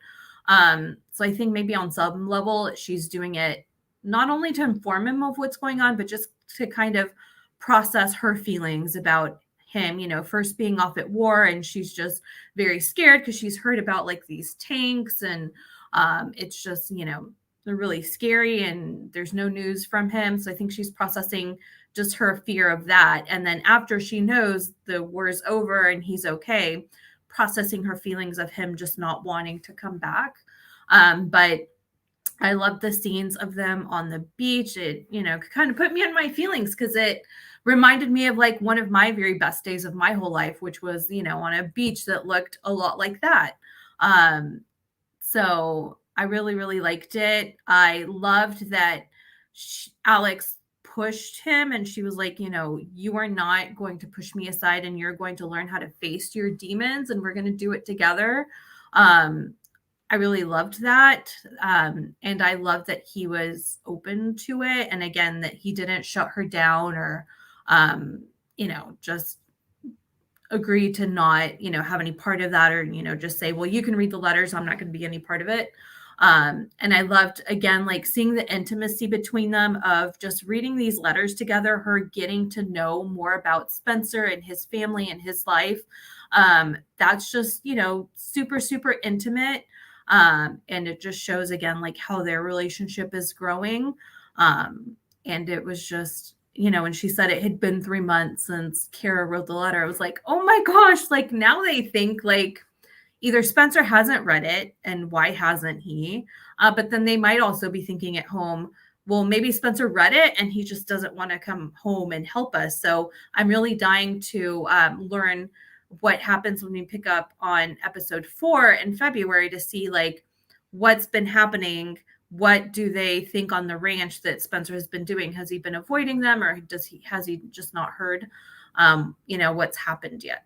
So I think maybe on some level, she's doing it not only to inform him of what's going on, but just to kind of process her feelings about him, first being off at war, and she's just very scared because she's heard about like these tanks, and it's just, they're really scary and there's no news from him. So I think she's processing just her fear of that. And then after she knows the war's over and he's okay, processing her feelings of him just not wanting to come back. But I love the scenes of them on the beach. It, kind of put me in my feelings because it reminded me of like one of my very best days of my whole life, which was, on a beach that looked a lot like that. So I really, really liked it. I loved that Alex pushed him and she was like, you are not going to push me aside and you're going to learn how to face your demons and we're going to do it together. I really loved that. And I love that he was open to it. And again, that he didn't shut her down or, just agree to not, have any part of that or, just say, well, you can read the letters. I'm not going to be any part of it. And I loved, again, like seeing the intimacy between them of just reading these letters together, her getting to know more about Spencer and his family and his life. That's just, super, super intimate. And it just shows again, like how their relationship is growing. And it was just, when she said it had been 3 months since Cara wrote the letter, I was like, oh my gosh, like now they think like either Spencer hasn't read it and why hasn't he? But then they might also be thinking at home, well, maybe Spencer read it and he just doesn't want to come home and help us. So I'm really dying to learn what happens when we pick up on episode 4 in February to see like what's been happening. What do they think on the ranch that Spencer has been doing? Has he been avoiding them or has he just not heard, what's happened yet?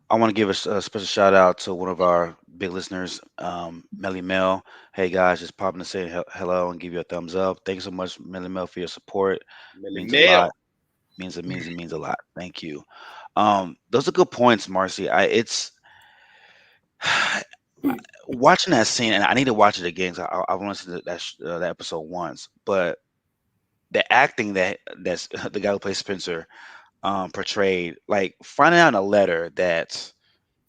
I want to give a special shout out to one of our big listeners, Melly Mel. Hey guys, just popping to say hello and give you a thumbs up. Thank you so much, Melly Mel, for your support. Melly Means a Mel. lot. Means a lot. Thank you. Those are good points, Marcy. It's Watching that scene, and I need to watch it again. 'Cause I've only seen that episode once, but the acting that's the guy who plays Spencer portrayed, like finding out in a letter that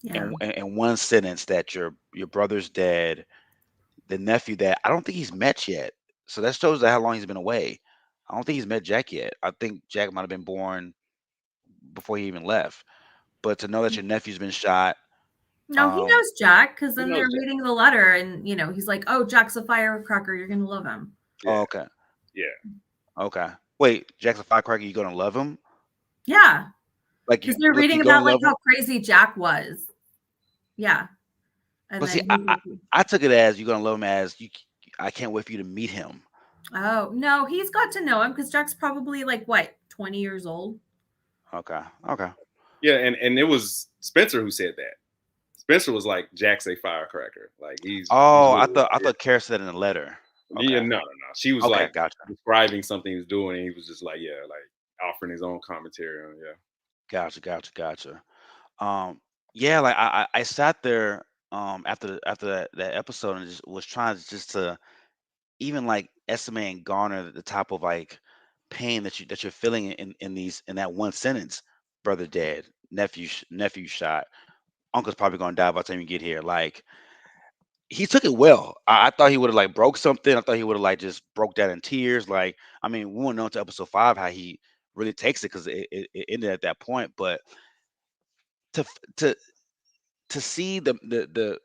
Yeah. in one sentence that your brother's dead, the nephew that I don't think he's met yet. So that shows that how long he's been away. I don't think he's met Jack yet. I think Jack might have been born before he even left. But to know that your nephew's been shot, No, he um, knows Jack because Who then knows they're Jack? reading the letter and, he's like, oh, Jack's a firecracker. You're going to love him. oh, Yeah, okay, yeah. okay. Wait, Jack's a firecracker. You gonna love him? Yeah. Like Because they're you reading gonna about like love him? how crazy Jack was. Yeah. And But see, then I took it as you're gonna love him as you. I can't wait for you to meet him. oh, no, he's got to know him because Jack's probably like what, 20 years old? Okay, okay. Yeah, and it was Spencer who said that. Spencer was like, Jack's a firecracker. Like he's Oh, really, I thought Kara said that in the letter. yeah, Okay, no. She was okay, like gotcha, describing something he was doing, and he was just like, yeah, like offering his own commentary on, yeah. gotcha. Um, yeah, like I sat there after that episode and just was trying to just to even like estimate and garner the type of like pain that you're feeling in that one sentence. Brother dead, nephew shot, uncle's probably gonna die by the time you get here. Like he took it well. I thought he would have like broke something. I thought he would have like just broke down in tears. Like I mean, we won't know until episode 5 how he really takes it because it ended at that point. But to f- to see the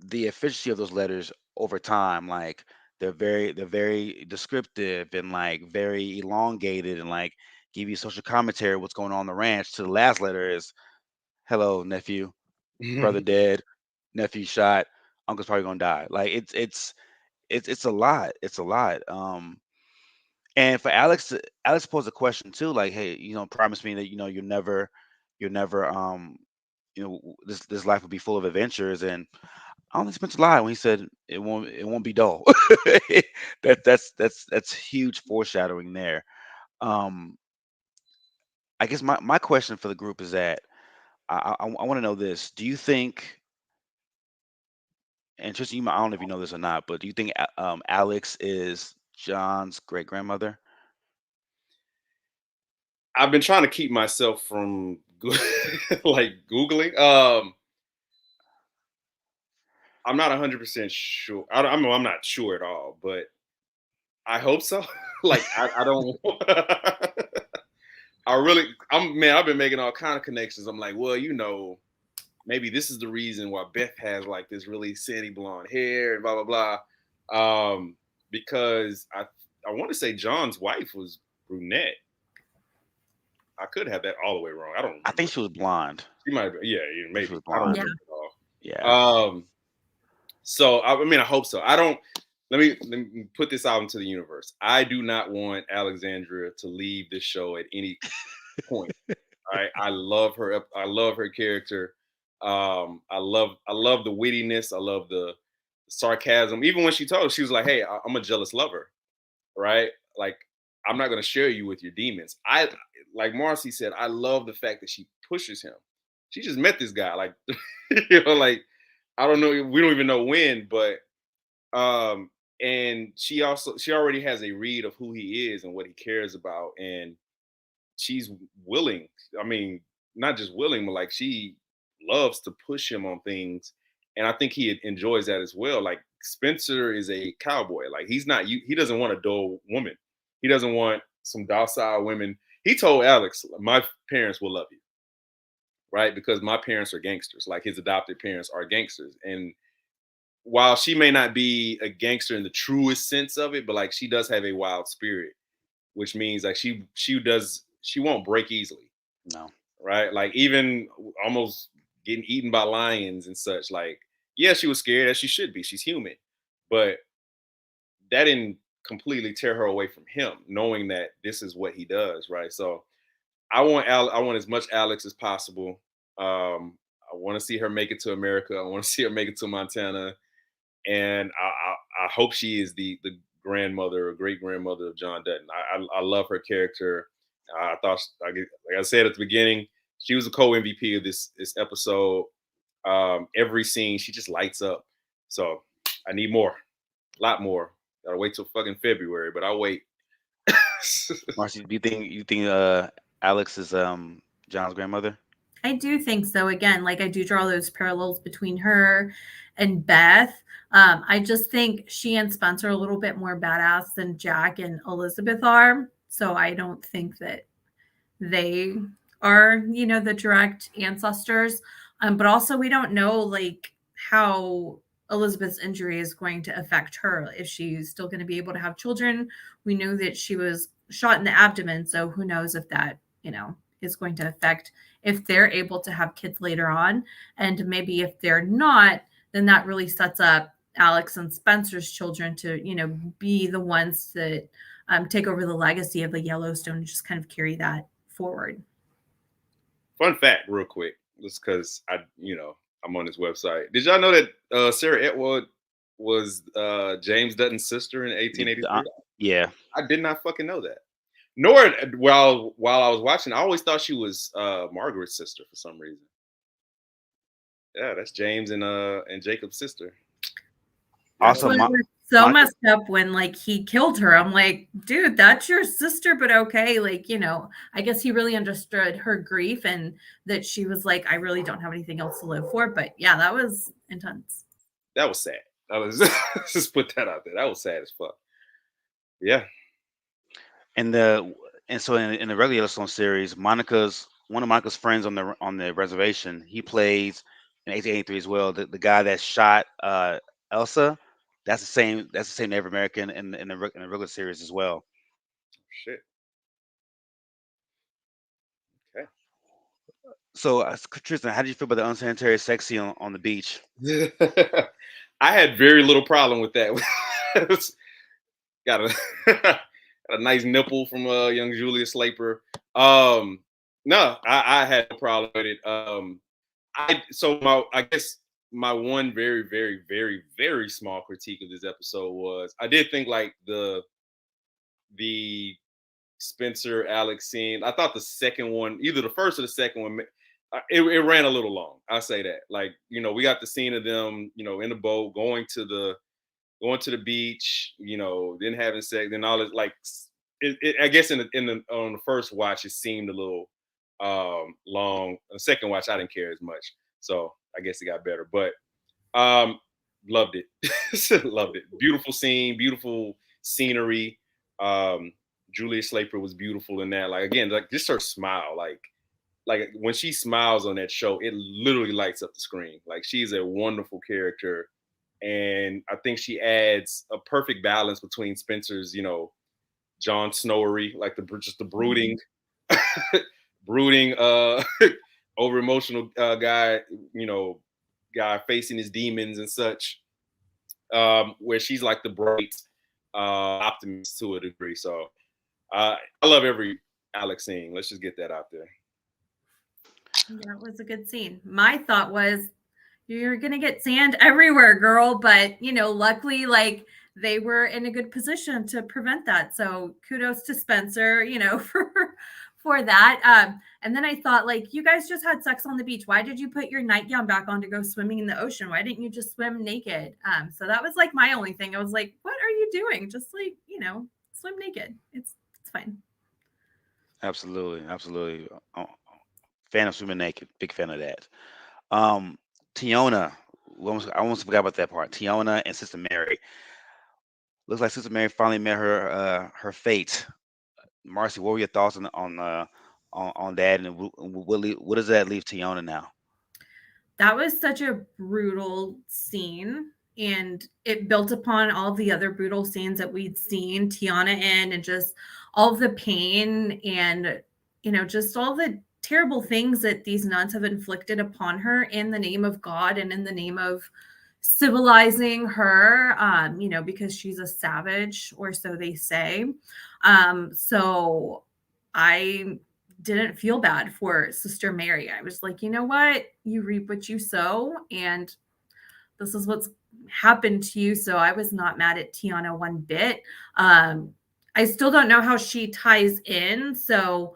efficiency of those letters over time, like they're very descriptive and like very elongated and like give you social commentary what's going on the ranch. To the last letter is hello nephew, brother dead, nephew shot, uncle's probably gonna die. Like it's a lot. It's a lot. And for Alex posed a question too, like, hey, promise me that you're never this life will be full of adventures. And I don't think Spencer lied when he said it won't be dull. That's huge foreshadowing there. Um, I guess my question for the group is that I want to know this. Do you think, and Tristan, I don't know if you know this or not, but do you think Alex is John's great grandmother? I've been trying to keep myself from like Googling. I'm not 100% sure. I'm not sure at all, but I hope so. Like I don't. I've been making all kind of connections. I'm like, well, maybe this is the reason why Beth has like this really sandy blonde hair and blah blah blah. Because I want to say John's wife was brunette. I could have that all the way wrong. I don't I think remember. she was blonde. She might have been, yeah, I think she was maybe. I don't blonde. Yeah. remember at Yeah. all. So I mean, I hope so. I don't. Let me put this out into the universe. I do not want Alexandra to leave this show at any point. All right, I love her. I love her character. I love the wittiness. I love the sarcasm. Even when she told us, she was like, "Hey, I'm a jealous lover, right? Like, I'm not going to share you with your demons." Like Marcy said, I love the fact that she pushes him. She just met this guy, like, like I don't know, we don't even know when, but and she already has a read of who he is and what he cares about, and she's willing. I mean, not just willing, but like she loves to push him on things, and I think he enjoys that as well. Like Spencer is a cowboy. Like he's not. He doesn't want a dull woman. He doesn't want some docile women. He told Alex, "My parents will love you, right? Because my parents are gangsters. Like his adopted parents are gangsters, and." While she may not be a gangster in the truest sense of it, but like she does have a wild spirit, which means like she won't break easily, No. right? Like even almost getting eaten by lions and such. Like, yeah, she was scared as she should be. She's human, but that didn't completely tear her away from him, knowing that this is what he does, right? So I want as much Alex as possible. I want to see her make it to America. I want to see her make it to Montana, and I hope she is the grandmother or great grandmother of John Dutton. I love her character. I thought, like I said at the beginning, she was a co MVP of this episode. Every scene, she just lights up. So I need more, a lot more. Gotta wait till fucking February, but I'll wait. Marcy, do you think Alex is John's grandmother? I do think so. Again, like I do draw those parallels between her and Beth. I just think she and Spencer are a little bit more badass than Jack and Elizabeth are. So I don't think that they are, the direct ancestors. But also, we don't know like how Elizabeth's injury is going to affect her. If she's still going to be able to have children, we know that she was shot in the abdomen. So who knows if that, is going to affect if they're able to have kids later on. And maybe if they're not, then that really sets up Alex and Spencer's children to, be the ones that take over the legacy of the Yellowstone and just kind of carry that forward. Fun fact, real quick, just because I'm on this website. Did y'all know that Sarah Atwood was James Dutton's sister in 1883? Yeah, I did not fucking know that. Nor while I was watching, I always thought she was Margaret's sister for some reason. Yeah, that's James and Jacob's sister. That's also, what was so messed up when like he killed her. I'm like, dude, that's your sister, but okay. Like, I guess he really understood her grief and that she was like, I really don't have anything else to live for. But yeah, that was intense. That was sad. That was just put that out there. That was sad as fuck. Yeah. and so in the regular Yellowstone series, one of Monica's friends on the reservation, he plays in 1883 as well. The guy that shot Elsa, that's the same Native American in the regular series as well. Shit. Okay. So, Tristan, how did you feel about the unsanitary sex scene on the beach? I had very little problem with that. Got a nice nipple from young Julia Slaper. No, I had no problem with it. I guess my one very, very, very, very small critique of this episode was I did think like the Spencer Alex scene. I thought the second one, either the first or the second one, it ran a little long. I'll say that. Like, we got the scene of them, in the boat going to the beach, then having sex, then all this. Like, I guess on the first watch, it seemed a little long. On the second watch, I didn't care as much, so I guess it got better. But loved it, loved it. Beautiful scene, beautiful scenery. Julia Slaper was beautiful in that. Like, again, like just her smile, like when she smiles on that show, it literally lights up the screen. Like, she's a wonderful character. And I think she adds a perfect balance between Spencer's, Jon Snowery, like just the brooding, over emotional guy, guy facing his demons and such, where she's like the bright optimist to a degree. So I love every Alex scene. Let's just get that out there. That was a good scene. My thought was, you're going to get sand everywhere, girl. But, luckily, like, they were in a good position to prevent that. So kudos to Spencer, for that. And then I thought, like, you guys just had sex on the beach. Why did you put your nightgown back on to go swimming in the ocean? Why didn't you just swim naked? So that was like my only thing. I was like, what are you doing? Just like, swim naked. It's fine. Absolutely. Fan of swimming naked. Big fan of that. Tiona, I almost forgot about that part. Tiona and Sister Mary. Looks like Sister Mary finally met her fate. Marcy, what were your thoughts on that, and what does that leave Tiona now? That was such a brutal scene, and it built upon all the other brutal scenes that we'd seen Tiana in, and just all the pain and just all the terrible things that these nuns have inflicted upon her in the name of God and in the name of civilizing her, because she's a savage, or so they say. So I didn't feel bad for Sister Mary. I was like, you know what? You reap what you sow, and this is what's happened to you. So I was not mad at Tiana one bit. I still don't know how she ties in. So,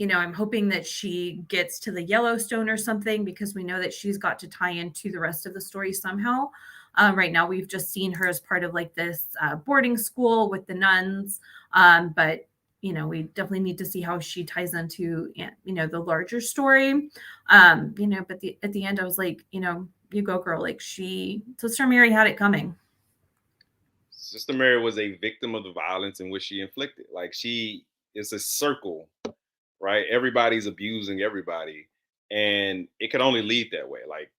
I'm hoping that she gets to the Yellowstone or something, because we know that she's got to tie into the rest of the story somehow. Right now, we've just seen her as part of like this boarding school with the nuns. But we definitely need to see how she ties into, the larger story. But at the end, I was like, you go, girl. Like, Sister Mary had it coming. Sister Mary was a victim of the violence in which she inflicted. Like she is a circle, right? Everybody's abusing everybody, and it could only lead that way. Like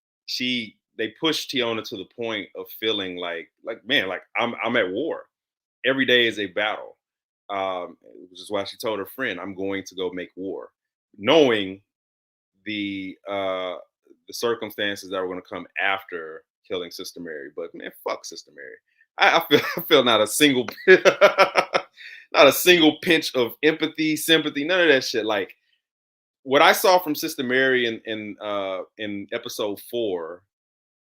they pushed Tiona to the point of feeling like man, like I'm at war. Every day is a battle, which is why she told her friend, "I'm going to go make war," knowing the circumstances that were going to come after killing Sister Mary. But man, fuck Sister Mary. I feel not a single not a single pinch of empathy, sympathy, none of that shit. Like what I saw from Sister Mary in episode 4,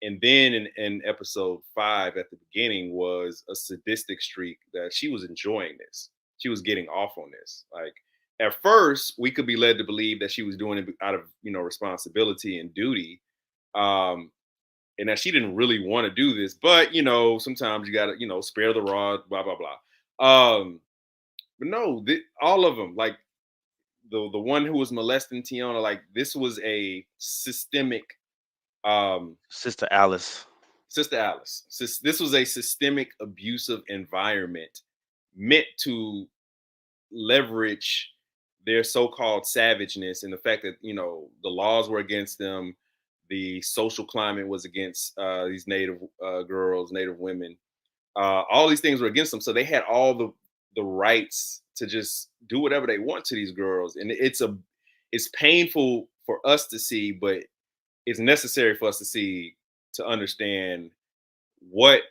and then in episode 5 at the beginning was a sadistic streak that she was enjoying this. She was getting off on this. Like at first, we could be led to believe that she was doing it out of responsibility and duty, um, and that she didn't really want to do this. But sometimes you gotta spare the rod, blah blah blah. But no, all of them, like the one who was molesting Tiona, like this was a systemic. Sister Alice. Sister Alice, this was a systemic abusive environment meant to leverage their so-called savageness and the fact that the laws were against them, the social climate was against these native girls, native women. All these things were against them, so they had all the rights to just do whatever they want to these girls, and it's painful for us to see, but it's necessary for us to see to understand what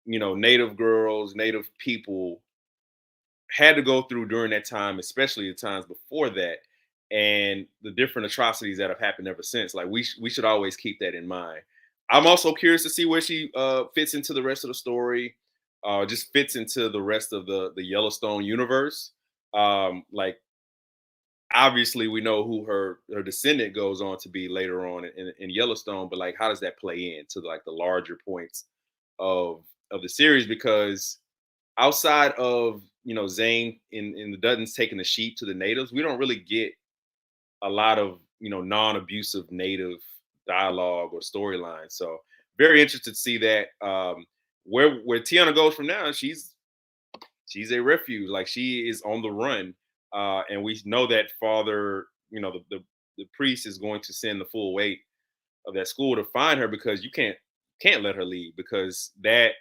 native girls, native people had to go through during that time, especially the times before that, and the different atrocities that have happened ever since. Like we should always keep that in mind. I'm also curious to see where she fits into the rest of the story, just fits into the rest of the Yellowstone universe. Like obviously we know who her descendant goes on to be later on in Yellowstone, but like how does that play into like the larger points of the series? Because outside of Zane in the Duttons taking the sheep to the natives, we don't really get a lot of non-abusive native dialogue or storyline. So very interested to see that. Where Tiana goes from now, she's a refuge. Like she is on the run, and we know that father, the priest is going to send the full weight of that school to find her, because you can't let her leave, because that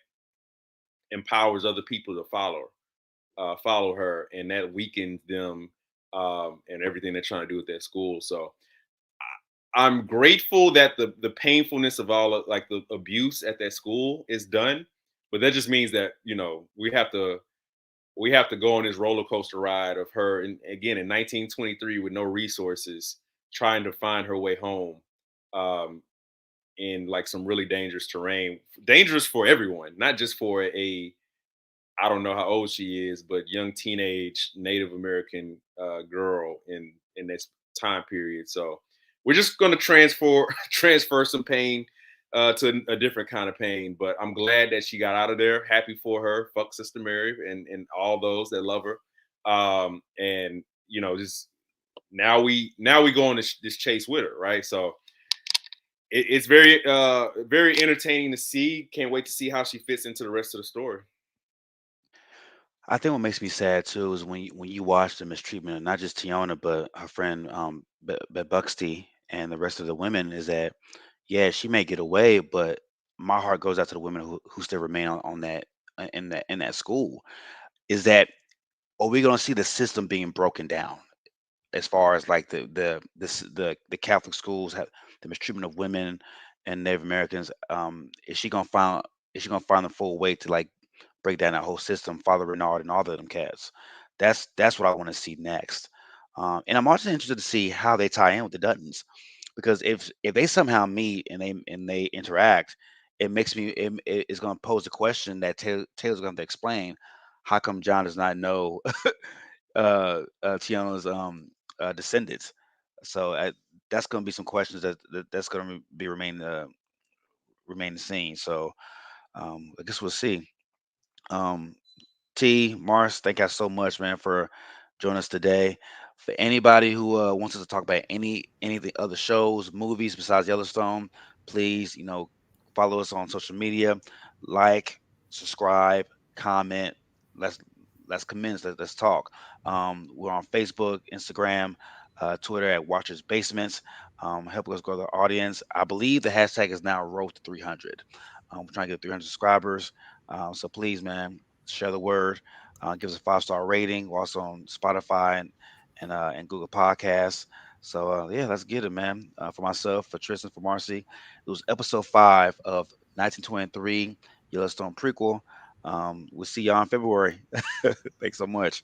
empowers other people to follow her, and that weakens them, and everything they're trying to do with that school. So I'm grateful that the painfulness of all of, like the abuse at that school is done, but that just means that we have to go on this roller coaster ride of her, and again in 1923 with no resources, trying to find her way home, um, in like some really dangerous terrain, dangerous for everyone, not just for a I don't know how old she is, but young teenage Native American girl in this time period. So we're just going to transfer some pain to a different kind of pain. But I'm glad that she got out of there. Happy for her. Fuck Sister Mary and all those that love her. And just now we go on this chase with her, right? So it's very entertaining to see. Can't wait to see how she fits into the rest of the story. I think what makes me sad too is when you watch the mistreatment of not just Tiona but her friend Buxty and the rest of the women, is that yeah, she may get away, but my heart goes out to the women who still remain on that in that school. Is that are we going to see the system being broken down as far as like the Catholic schools have the mistreatment of women and Native Americans? Is she gonna find the full way to like break down that whole system, Father Renard and all of them cats? That's what I want to see next. And I'm also interested to see how they tie in with the Duttons, because if they somehow meet and they interact, it's going to pose a question that Taylor's going to explain. How come John does not know Tiona's descendants. So that's going to be some questions that's going to be remain the same. So I guess we'll see. Um, T, Mars, thank you so much, man, for joining us today. For anybody who wants us to talk about anything other shows, movies besides Yellowstone, please, follow us on social media, like, subscribe, comment. Let's let's commence. Let's talk. We're on Facebook, Instagram, Twitter at Watchers Basements. Help us grow the audience. I believe the hashtag is now Road to 300. We're trying to get 300 subscribers. So please, man, share the word. Give us a 5-star rating. We're also on Spotify and Google Podcasts. So yeah, let's get it, man. For myself, for Tristan, for Marcy, it was episode 5 of 1923 Yellowstone prequel. We'll see y'all in February. Thanks so much.